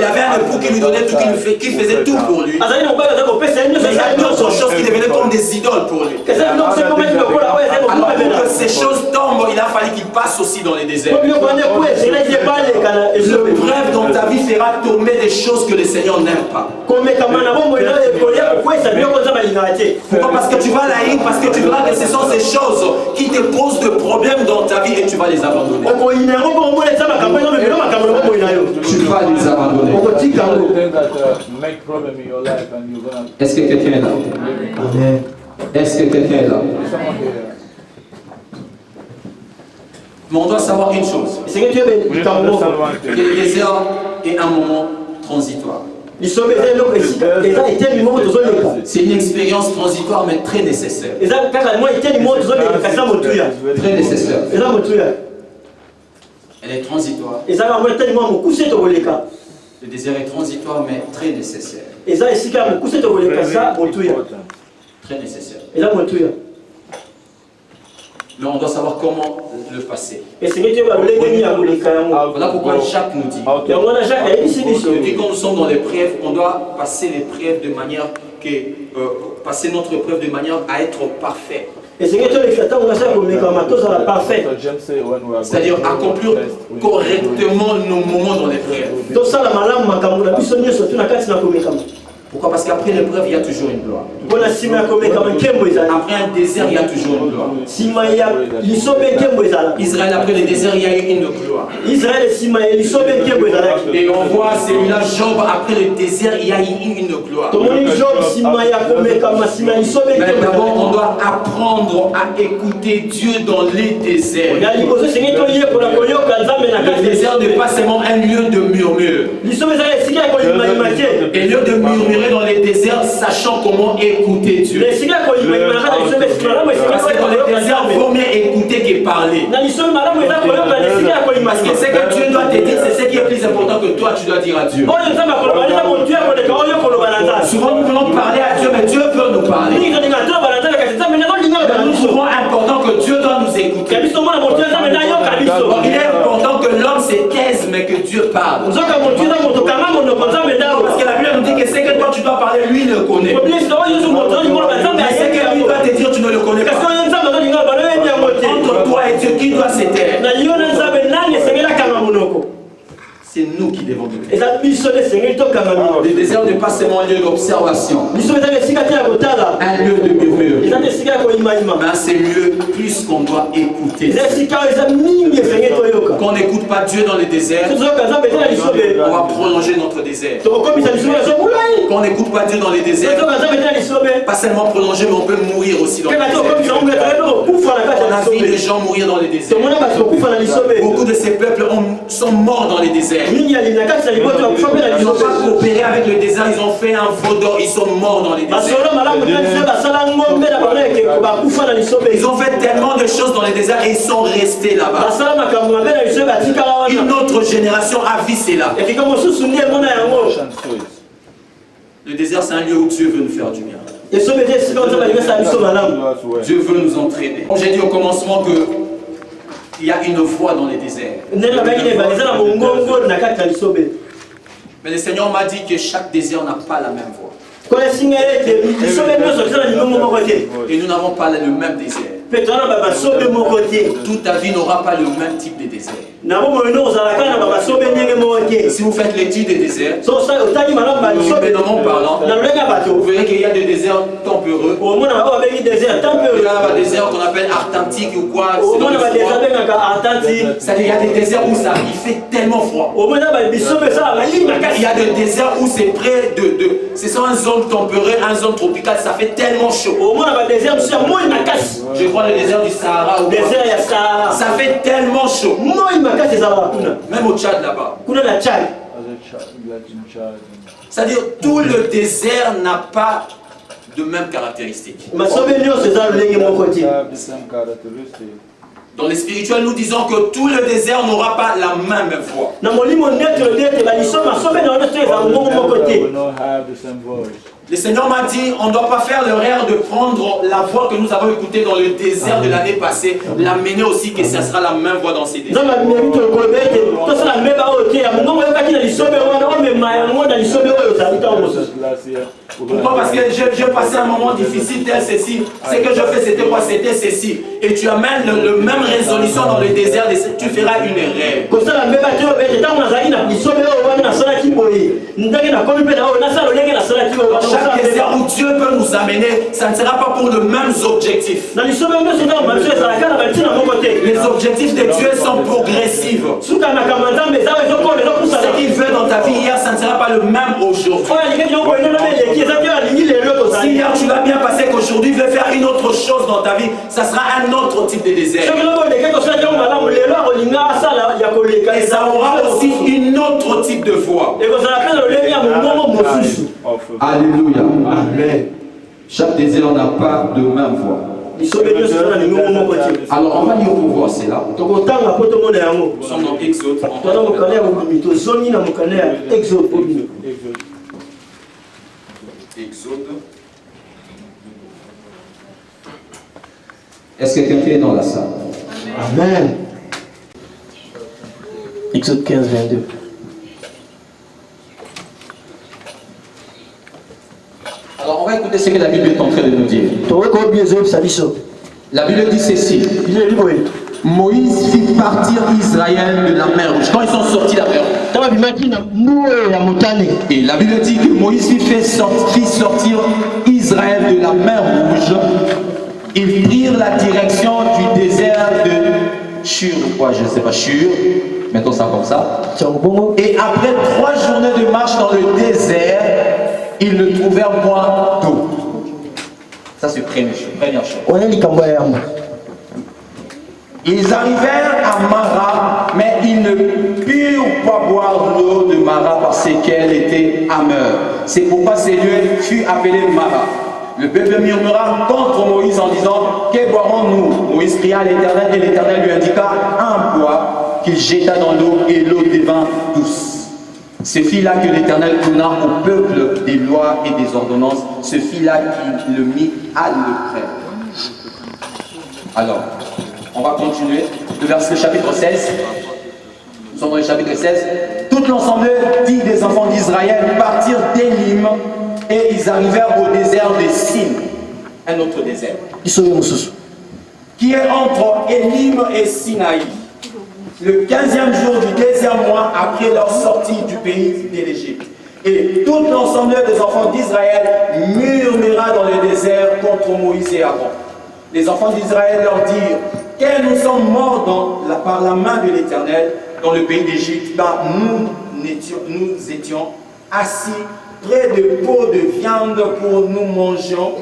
S3: avait un époux qui lui donnait tout, qui faisait tout pour lui. Mais il y a d'autres choses qui devenaient comme des idoles pour lui. Alors pour que ces choses tombent, il a fallu qu'il passe aussi dans les déserts. L'épreuve dans ta vie fera tomber des choses que le Seigneur n'aime pas. Pourquoi? Parce que tu vas la haïr, parce que tu verras que ce sont ces choses qui te posent des problèmes dans ta vie et tu vas les abandonner. Tu vas les abandonner. Est-ce que quelqu'un est là? Est-ce que quelqu'un est là? Mais on doit savoir une chose. Que le désert est un moment transitoire. C'est une expérience transitoire mais très nécessaire. Très nécessaire. Elle est transitoire. Le désert est transitoire mais très nécessaire. Très nécessaire. Mais on doit savoir comment le passer. Voilà pourquoi Jacques nous dit. Il dit quand nous sommes dans l'épreuve, on doit passer l'épreuve de manière que passer notre épreuve de manière à être parfait. C'est-à-dire accomplir correctement nos moments dans l'épreuve. Pourquoi? Parce qu'après l'épreuve, il y a toujours une gloire. Après un désert, il y a toujours une gloire. Israël, après le désert, il y a eu une gloire. Et on voit celui-là, Job, après le désert, il y a eu une gloire. Mais d'abord, on doit apprendre à écouter Dieu dans les déserts. Le désert n'est pas seulement un lieu de murmure. Et lieu de murmurer dans les déserts, sachant comment écouter Dieu. Parce que dans les déserts, il vaut mieux écouter que parler. Parce que ce que Dieu doit te dire, c'est ce qui est plus important que toi, tu dois dire à Dieu. Souvent, nous voulons parler à Dieu, mais Dieu veut nous parler. Nous trouvons important que Dieu doit nous écouter. Il est important que l'homme se taise, mais que Dieu parle. Parce que la Bible nous dit que ce que toi tu dois parler, lui il le connaît. Mais ce que lui doit te dire, tu ne le connais pas. Entre toi et Dieu, qui doit se taire? C'est nous qui devons nous taire. Le désert n'est pas seulement un lieu d'observation, un lieu de murmure, mais c'est lieu plus qu'on doit écouter. Quand on n'écoute pas Dieu dans le désert, on va prolonger notre désert. Quand on n'écoute pas Dieu dans les déserts, pas seulement prolonger, mais on peut mourir aussi dans le désert. On a vu des gens mourir dans les déserts. Beaucoup de ces peuples sont morts dans les déserts. Ils n'ont pas coopéré avec le désert, ils ont fait un faux d'or, ils sont morts dans les déserts. Ils ont fait tellement de choses dans les déserts et ils sont restés là-bas. Une autre génération a vu cela. Le désert, c'est un lieu où Dieu veut nous faire du bien. Dieu veut nous entraîner. J'ai dit au commencement que il y a une voie dans les déserts. Mais le Seigneur m'a dit que chaque désert n'a pas la même voie. Et nous n'avons pas le même désert. Toute ta vie n'aura pas le même type de désert. Si vous faites l'étude des déserts, humainement parlant, vous verrez qu'il y a des déserts tempéreux. Il y a des déserts qu'on appelle arctiques ou quoi. C'est-à-dire qu'il y a des déserts où il fait tellement froid. Il y a des déserts où c'est près de ce sont une zone tempérée, une zone tropicale, ça fait tellement chaud. Je crois le désert du Sahara ou ça fait tellement chaud. Même au Tchad là-bas. C'est-à-dire tout le désert n'a pas de mêmes caractéristiques. Dans les spirituels, nous disons que tout le désert n'aura pas la même voix. Le Seigneur m'a dit, on ne doit pas faire l'erreur de prendre la voix que nous avons écoutée dans le désert de l'année passée, l'amener aussi que ce sera la même voix dans ces déserts. Pourquoi? Parce que j'ai passé un moment difficile tel ceci. Ce que je fais, c'était quoi? C'était ceci. Et tu amènes le même résolution dans le désert, tu feras une erreur. Chaque désert où Dieu peut nous amener, ça ne sera pas pour les mêmes objectifs. Les objectifs de Dieu sont progressifs. Ce qu'il veut dans ta vie hier, ça ne sera pas le même aujourd'hui. Si hier tu l'as bien passé, qu'aujourd'hui il veut faire une autre chose dans ta vie, ça sera un autre type de désert. Et ça aura aussi une autre type de voix. Alléluia. Amen. Chaque désert n'a pas de même voix. Alors on va lire pour voir cela. Nous sommes dans Exode. Exode. Est-ce que quelqu'un est dans la salle?
S4: Amen. Exode 15, 22.
S3: Alors on va écouter ce que la Bible est en train de nous dire. La Bible dit ceci. Moïse fit partir Israël de la mer Rouge. Quand ils sont sortis de la mer Rouge. Et la Bible dit que Moïse fit sortir Israël de la mer Rouge. Ils prirent la direction du désert de Shur. Je ne sais pas, Shur. Mettons ça comme ça. Et après 3 journées de marche dans le désert, ils ne trouvèrent point d'eau. Ça c'est première chose. Ils arrivèrent à Mara, mais ils ne purent pas boire l'eau de Mara parce qu'elle était amère. C'est pourquoi ce lieu fut appelé Mara. Le peuple murmura contre Moïse en disant: que boirons-nous? Moïse cria à l'Éternel et l'Éternel lui indiqua un bois qu'il jeta dans l'eau et l'eau devint douce. Ce fit là que l'Éternel donna au peuple des lois et des ordonnances. Ce fit là qu'il le mit à l'épreuve. Alors, on va continuer. Le verset chapitre 16. Nous sommes dans le chapitre 16. Tout l'ensemble dit des enfants d'Israël partirent d'Élim et ils arrivèrent au désert de Sin. Un autre désert. Qui est entre Élim et Sinaï. Le 15e jour du 2e mois après leur sortie du pays de l'Égypte. Et tout l'ensemble des enfants d'Israël murmura dans le désert contre Moïse et Aaron. Les enfants d'Israël leur dirent: que nous sommes morts par la main de l'Éternel dans le pays d'Égypte, car nous étions assis près de pots de viande pour nous mangions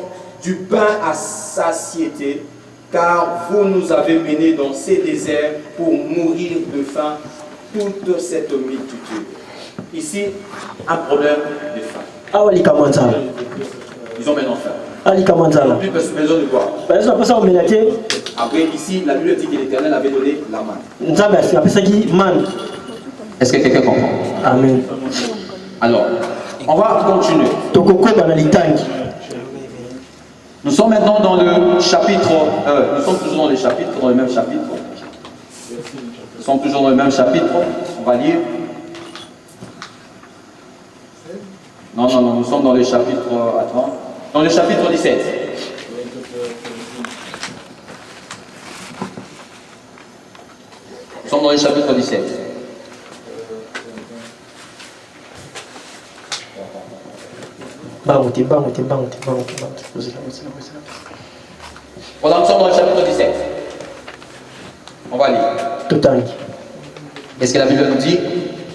S3: du pain à satiété, car vous nous avez menés dans ces déserts pour mourir de faim, toute cette multitude. Ici, un problème de faim. Ils ont maintenant faim. Ils n'ont plus besoin de boire. Après, ici, la Bible dit que l'Éternel avait donné la main. Est-ce que quelqu'un comprend?
S4: Amen.
S3: Alors, on va continuer. Nous sommes maintenant dans le chapitre. Nous sommes toujours dans les chapitres, dans le même chapitre. Nous sommes toujours dans le même chapitre. On va lire. Non, nous sommes dans le chapitre. Attends. Dans le chapitre 17. Nous sommes dans le chapitre 17. Voilà, nous sommes dans le chapitre 17. On va lire. Est-ce que la Bible nous dit?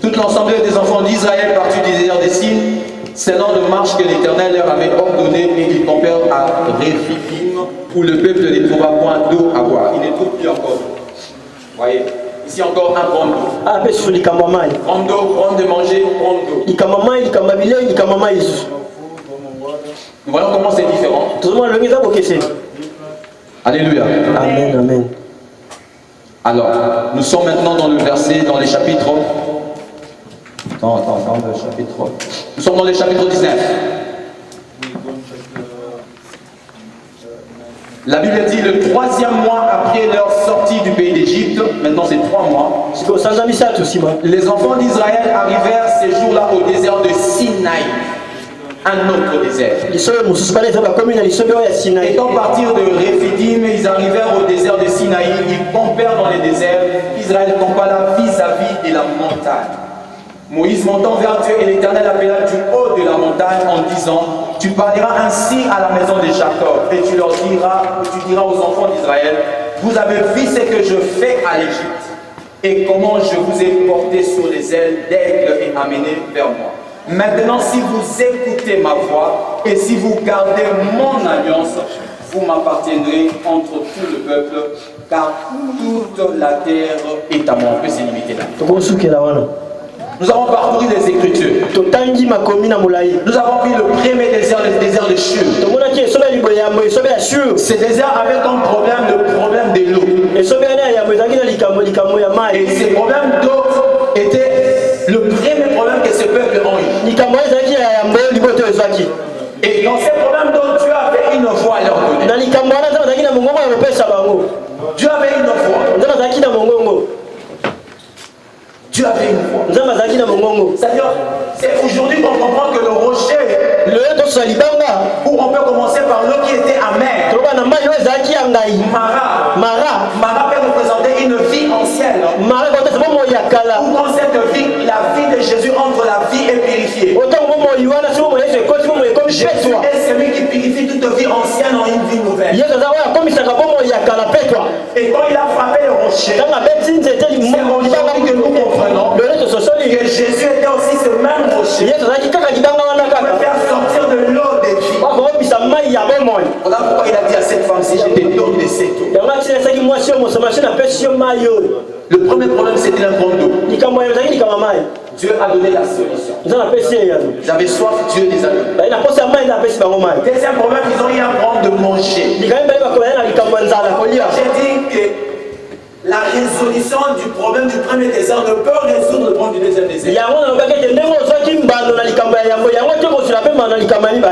S3: Tout l'ensemble des enfants d'Israël partis du désert des Sin, selon le marche que l'Éternel leur avait ordonné, et ils campèrent à Rephidim, où le peuple ne trouva point d'eau à boire. Il ne trouve plus encore d'eau. Voyez, ici encore un bon d'eau. Prendre d'eau, prendre de manger, prendre d'eau. Nous voyons comment c'est différent. Alléluia.
S4: Amen, amen.
S3: Alors, nous sommes maintenant dans le verset, dans les chapitres. Le chapitre. Nous sommes dans le chapitre 19. La Bible dit le 3e mois après leur sortie du pays d'Égypte, maintenant c'est 3 mois, les enfants d'Israël arrivèrent ces jours-là au désert de Sinaï, un autre désert. Étant partir de Rephidim, ils arrivèrent au désert de Sinaï, ils campèrent dans les déserts. Israël campa là vis-à-vis de la montagne. Moïse montant vers Dieu et l'Éternel appela du haut de la montagne en disant: tu parleras ainsi à la maison de Jacob et tu diras aux enfants d'Israël: vous avez vu ce que je fais à l'Égypte et comment je vous ai porté sur les ailes d'aigle et amené vers moi. Maintenant, si vous écoutez ma voix et si vous gardez mon alliance, vous m'appartiendrez entre tout le peuple, car toute la terre est à moi. On peut se limiter là. Nous avons parcouru les Écritures. Nous avons vu le premier désert, le désert de Shur. Ce désert avait comme problème le problème de l'eau. Et ce problème d'eau était le premier problème que ce peuple a eu. Et dans ces problèmes d'eau, Dieu avait une voix à leur donner. Dieu avait une voix. Dieu avait une voix. C'est-à-dire, c'est aujourd'hui qu'on comprend que le rocher, où on peut commencer par l'eau qui était amère. Mara peut représenter une vie ancienne. Où dans cette vie, la vie de Jésus entre la vie est purifiée. Jésus est celui qui purifie toute vie ancienne en une vie nouvelle. Et quand il a frappé le rocher, c'est aujourd'hui que nous comprenons que Jésus était aussi ce même rocher pour faire sortir de l'eau des vies. Voilà pourquoi il a dit à cette femme-ci, je te donne de cette eau. Le premier problème, c'était un bon d'eau. Dieu a donné la solution. J'avais soif, Dieu les a donnés. Deuxième problème, ils ont eu un problème de manger. J'ai dit que la résolution du problème du premier désert ne peut résoudre le problème du deuxième désert.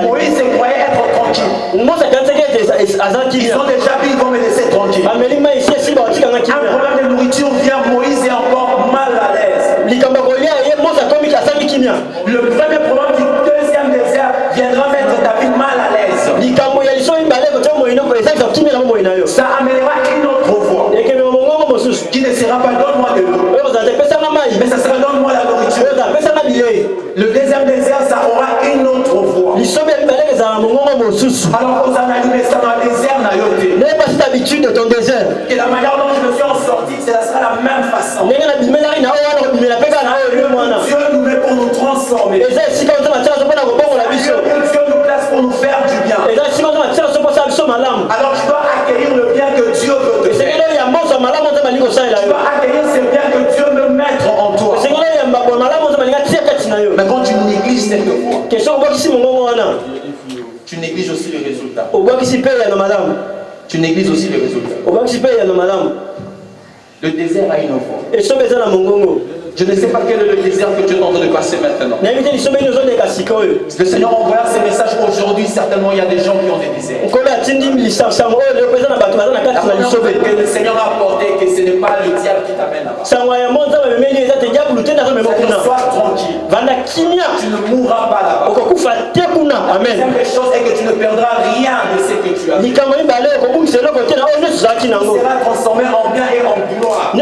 S3: Moïse croyait être tranquille. Ils ont déjà vu, ils vont me laisser tranquille. Un problème de nourriture vient, Moïse est encore mal à l'aise. Le premier problème du deuxième désert viendra mettre David mal à l'aise. Ça amènera une autre voix qui ne sera pas donne-moi de l'eau, mais ça sera donne-moi la nourriture. Le deuxième désert, ça aura une autre voix. Alors vous analysez ça dans le désert, n'ayez pas cette habitude de ton désert. Et la manière dont je me suis en sorti, ça sera la même façon. Dieu nous met pour nous transformer. Dieu nous place pour nous faire du bien. Alors tu dois accueillir le bien que Dieu veut te faire. Tu dois accueillir ce bien que Dieu veut mettre en toi. Mais quand tu négliges cette voie, tu négliges aussi le résultat. Tu négliges aussi le résultat. Le désert a une voie. Je ne sais pas quel est le désert que tu es en train de passer maintenant. Le Seigneur envoie ces messages aujourd'hui. Certainement, il y a des gens qui ont des déserts. La première chose que le Seigneur a apporté, que ce n'est pas le diable qui t'amène là-bas. Sois tranquille. Tu ne mourras pas là-bas. La deuxième chose est que tu ne perdras rien de ce que tu as fait. Tu seras transformé en bien et en gloire. Et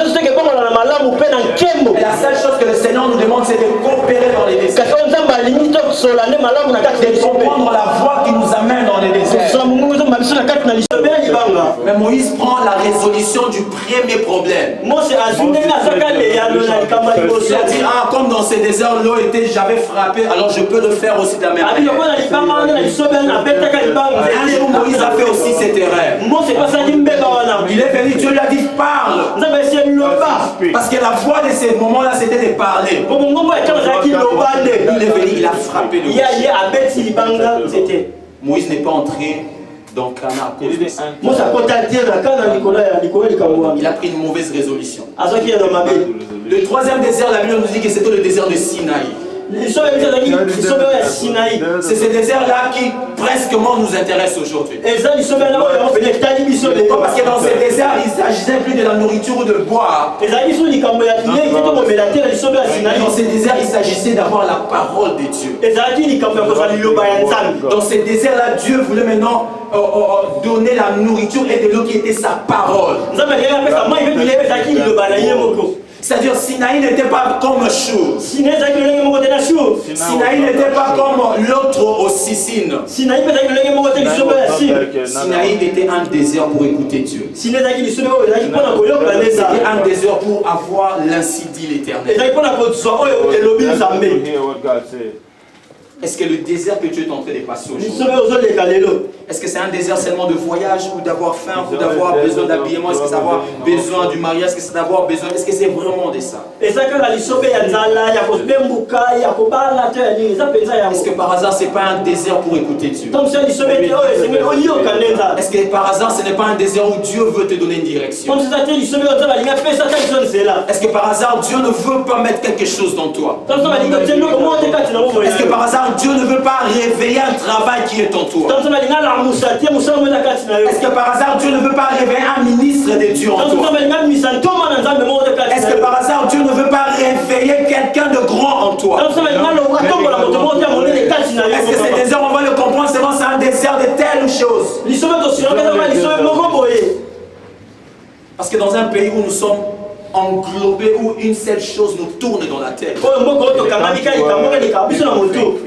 S3: la seule chose que le Seigneur nous demande, c'est de coopérer dans les déserts. De comprendre la voie qui nous amène dans les déserts. Mais Moïse prend la résolution du premier problème. Il a dit, ah, comme dans ces déserts, l'eau était, j'avais frappé, alors je peux le faire aussi de la même manière. Un jour, Moïse a fait aussi cette erreur. Il est venu, Dieu lui a dit, parle. Parce que la voie de ces moments-là, c'était de parler. Il est venu, il a frappé le rocher. Moïse n'est pas entré dans Cana à cause de ça. Il a pris une mauvaise résolution. Le troisième désert, la Bible nous dit que c'était le désert de Sinaï. C'est ce désert-là qui presque nous intéresse aujourd'hui. Parce que dans ce désert, il ne s'agissait plus de la nourriture ou de boire. Dans ce désert, il s'agissait d'avoir la parole de Dieu. Dans ce désert-là, Dieu voulait maintenant donner la nourriture et de l'eau qui était sa parole. C'est-à-dire Sinaï n'était pas comme Shur. Sinaï n'était pas comme l'autre au Sicine. Sinaï était un désert pour écouter Dieu. C'était un désert pour avoir l'incident éternel. Est-ce que le désert que tu es en train de passer aujourd'hui, est-ce que c'est un désert seulement de voyage ou d'avoir faim ou d'avoir besoin d'habillement? Est-ce que c'est d'avoir besoin du mariage? Est-ce que c'est d'avoir besoin? Est-ce que c'est vraiment de ça? Est-ce que par hasard c'est pas un désert pour écouter Dieu? Est-ce que par hasard ce n'est pas un désert où Dieu veut te donner une direction? Est-ce que par hasard Dieu ne veut pas mettre quelque chose dans toi? Est-ce que par hasard Dieu ne veut pas réveiller un travail qui est en toi? Est-ce que par hasard Dieu ne veut pas réveiller un ministre de Dieu en toi? Est-ce que par hasard Dieu ne veut pas réveiller quelqu'un de grand en toi? Est-ce que ce désert, on va le comprendre, c'est un désert de telles choses? Parce que dans un pays où nous sommes englobés, où une seule chose nous tourne dans la tête,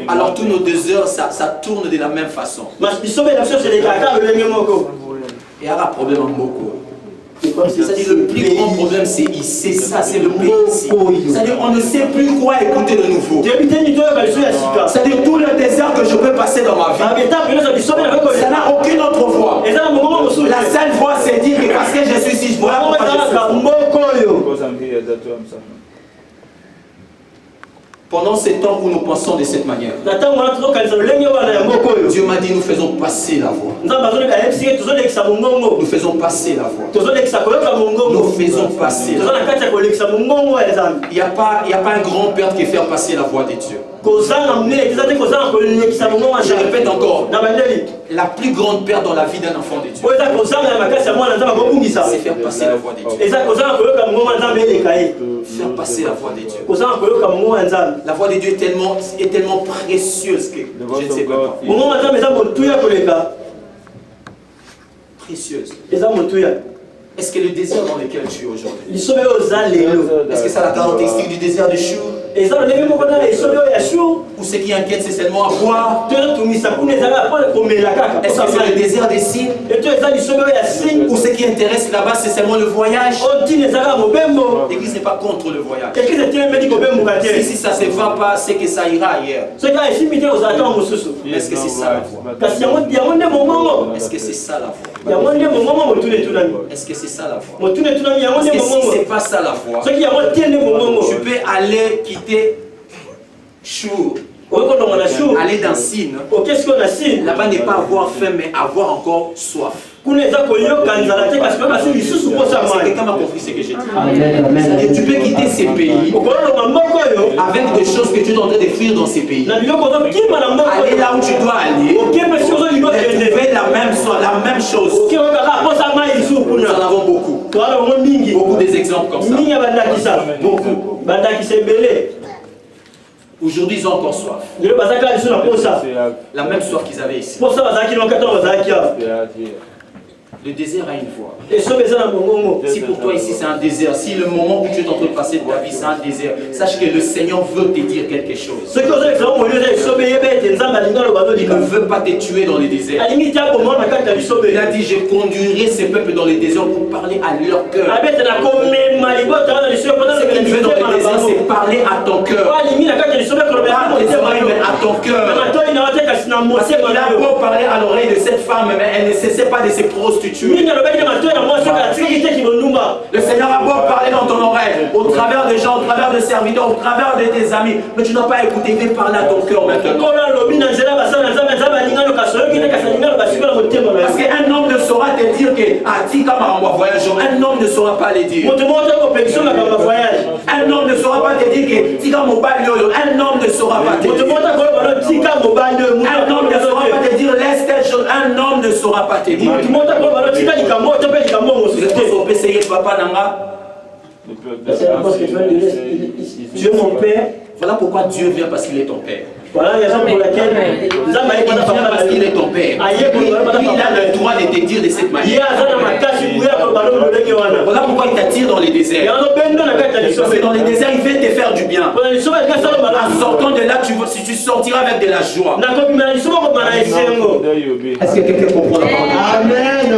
S3: alors tous nos désirs, ça tourne de la même façon. Il y a un problème en beaucoup. C'est-à-dire le plus grand problème c'est ici, ça c'est le pays ici. C'est-à-dire on ne sait plus quoi écouter de nouveau. C'est-à-dire tout le désert que je peux passer dans ma vie, ça n'a aucune autre voie. La seule voie c'est dire que parce que je suis ici, je vois pendant ces temps où nous pensons de cette manière, Dieu m'a dit nous faisons passer la voie. Nous faisons passer la voie. Nous faisons passer la voie. Il n'y a pas un grand-père qui fait passer la voie de Dieu. Je répète encore, la plus grande perte dans la vie d'un enfant de Dieu, c'est faire passer la voie de Dieu. Faire passer la voie de Dieu. La voie de Dieu est tellement précieuse que je ne sais pas. Précieuse. Est-ce que le désert dans lequel tu es aujourd'hui, est-ce que c'est la caractéristique du désert de Chour? Ou ce qui inquiète c'est seulement à boire? Est-ce que c'est le désert des signes? Ou ce qui intéresse là-bas c'est seulement le voyage? L'église n'est pas contre le voyage. Si ça ne se va pas, c'est que ça ira ailleurs. Est-ce que c'est ça la voie? Est-ce que c'est ça la voie? Est-ce que c'est ça la voie? Parce que si ce n'est pas ça la voie, tu peux aller quitter Chour, aller dans Sine, là-bas n'est pas avoir faim mais avoir encore soif. Quelqu'un m'a compris ce que j'ai dit. Et tu peux quitter ces pays avec des choses que tu es en train de fuir dans ces pays. Aller là où tu dois aller, et trouver la même chose. Nous en avons beaucoup. Beaucoup des exemples comme ça. Beaucoup. Aujourd'hui, ils ont encore soif. La même soif qu'ils avaient ici. Le désert a une voie. Si pour toi ici c'est un désert, si le moment où tu es en train de passer de ta vie c'est un désert, sache que le Seigneur veut te dire quelque chose. Il ne veut pas te tuer dans les déserts. Il a dit je conduirai ces peuples dans les déserts pour parler à leur cœur. Ce qu'il veut dans les déserts c'est parler à ton cœur. Pas à ton cœur. Parce qu'il a beau parler à l'oreille de cette femme, mais elle ne cessait pas de se prostituer. Le Seigneur a beau parler dans ton oreille, au travers des gens, au travers des serviteurs, au travers de tes amis, mais tu n'as pas écouté, il veut parler à ton cœur maintenant. Parce qu'un homme ne saura te dire que un homme ne saura pas le dire. Un homme ne saura pas te dire que un homme ne saura pas te dire. Un homme ne saura pas te dire laisse telle chose. Un homme ne saura pas te dire.
S4: Dieu mon Père.
S3: Voilà pourquoi Dieu vient parce qu'il est ton Père.
S4: Voilà la raison pour laquelle
S3: il vient parce qu'il est ton Père. Il a le droit de te dire de cette manière. Voilà pourquoi il t'attire dans les déserts. Parce que dans les déserts, il veut te faire du bien. En sortant de là, tu sortiras avec de la joie. Est-ce que quelqu'un comprend la parole?
S4: Amen.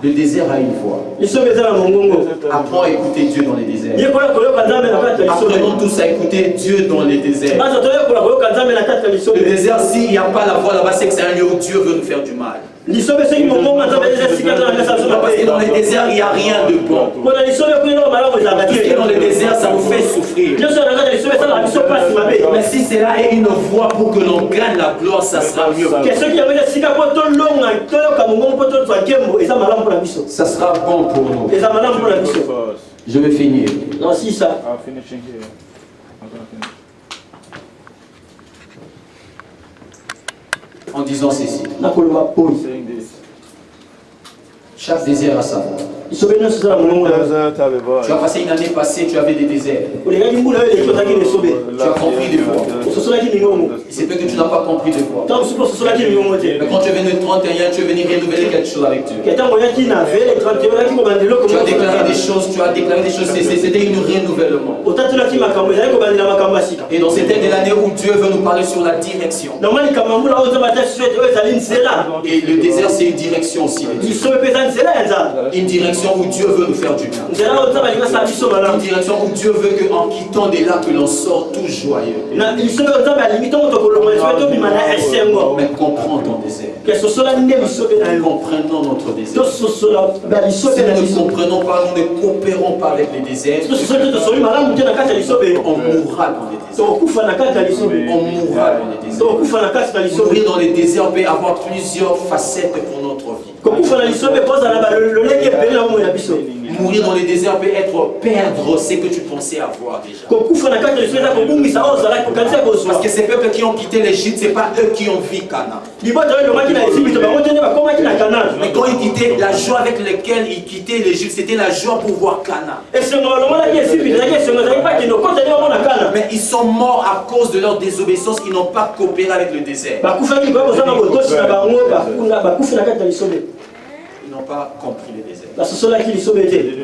S3: Le désert a une voix. Apprends à écouter Dieu dans les déserts. Apprenons tous à écouter Dieu dans les déserts. Le désert, s'il n'y a pas la voix là-bas, c'est que c'est un lieu où Dieu veut nous faire du mal. Parce que dans les déserts, il n'y a rien de bon. Tout ce qui est dans les déserts, ça vous fait souffrir. Mais si cela est une voie pour que l'on gagne la gloire, ça sera mieux. Ça sera bon pour nous. Je vais finir.
S5: I'm finishing here. I'm gonna finish.
S3: En disant ceci.
S5: Saying this.
S3: Chaque désert a sa voix.
S5: Desert have a voice.
S3: Tu as passé une année passée, tu avais des déserts. Tu as compris des fois. Il se peut que tu n'as pas compris des fois. Mais quand tu es venu le 31, tu es venu renouveler quelque chose avec Dieu. Tu as déclaré des choses, c'était une renouvellement. Et donc c'était de l'année où Dieu veut nous parler sur la direction. Et le désert, c'est une direction aussi. Une direction où Dieu veut nous faire du bien. Une direction où Dieu veut qu'en quittant de là, que l'on sort tout joyeux. Mais comprends ton désert. Comprenons notre désert. Si nous ne comprenons pas, nous ne coopérons pas avec les déserts, on mourra dans les déserts. On mourra dans les déserts. Mourir dans les déserts peut avoir plusieurs facettes pour notre vie. Mourir dans les déserts peut être perdre ce que tu pensais avoir déjà. Parce que ces peuples qui ont quitté l'Égypte, ce n'est pas eux qui ont vu Canaan. Mais quand ils quittaient, la joie avec laquelle ils quittaient l'Égypte, c'était la joie pour voir Canaan. Mais ils sont morts à cause de leur désobéissance, ils n'ont pas coopéré avec le désert. Ils n'ont pas compris le désert.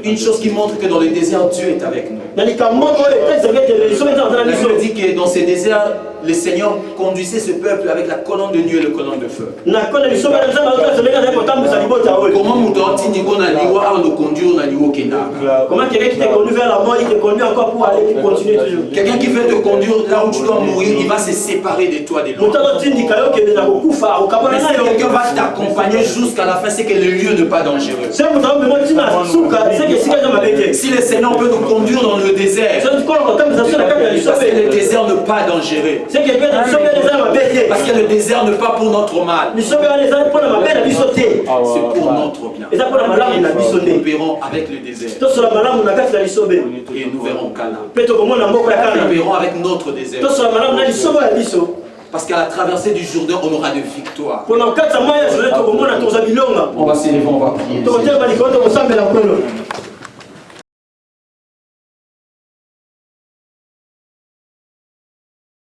S3: Une chose qui montre que dans le désert, Dieu est avec nous. La Bible dit que dans ces déserts, le Seigneur conduisait ce peuple avec la colonne de nuit et le colonne de feu. Comment quelqu'un qui te conduit vers la mort, il te conduit encore pour aller continuer toujours. Quelqu'un qui veut te conduire là où tu dois mourir, il va se séparer de toi de l'autre. Mais si quelqu'un va t'accompagner jusqu'à la fin, c'est que le lieu n'est pas dangereux. Si le Seigneur peut nous conduire dans le désert, parce que le désert n'est pas dangereux. Parce que le désert n'est pas pour notre mal. C'est pour notre bien. Nous opérons avec le désert. Et nous verrons Canaan. Nous verrons avec notre désert. Parce qu'à la traversée du Jourdain, on aura de victoires. On va s'élever, on va prier.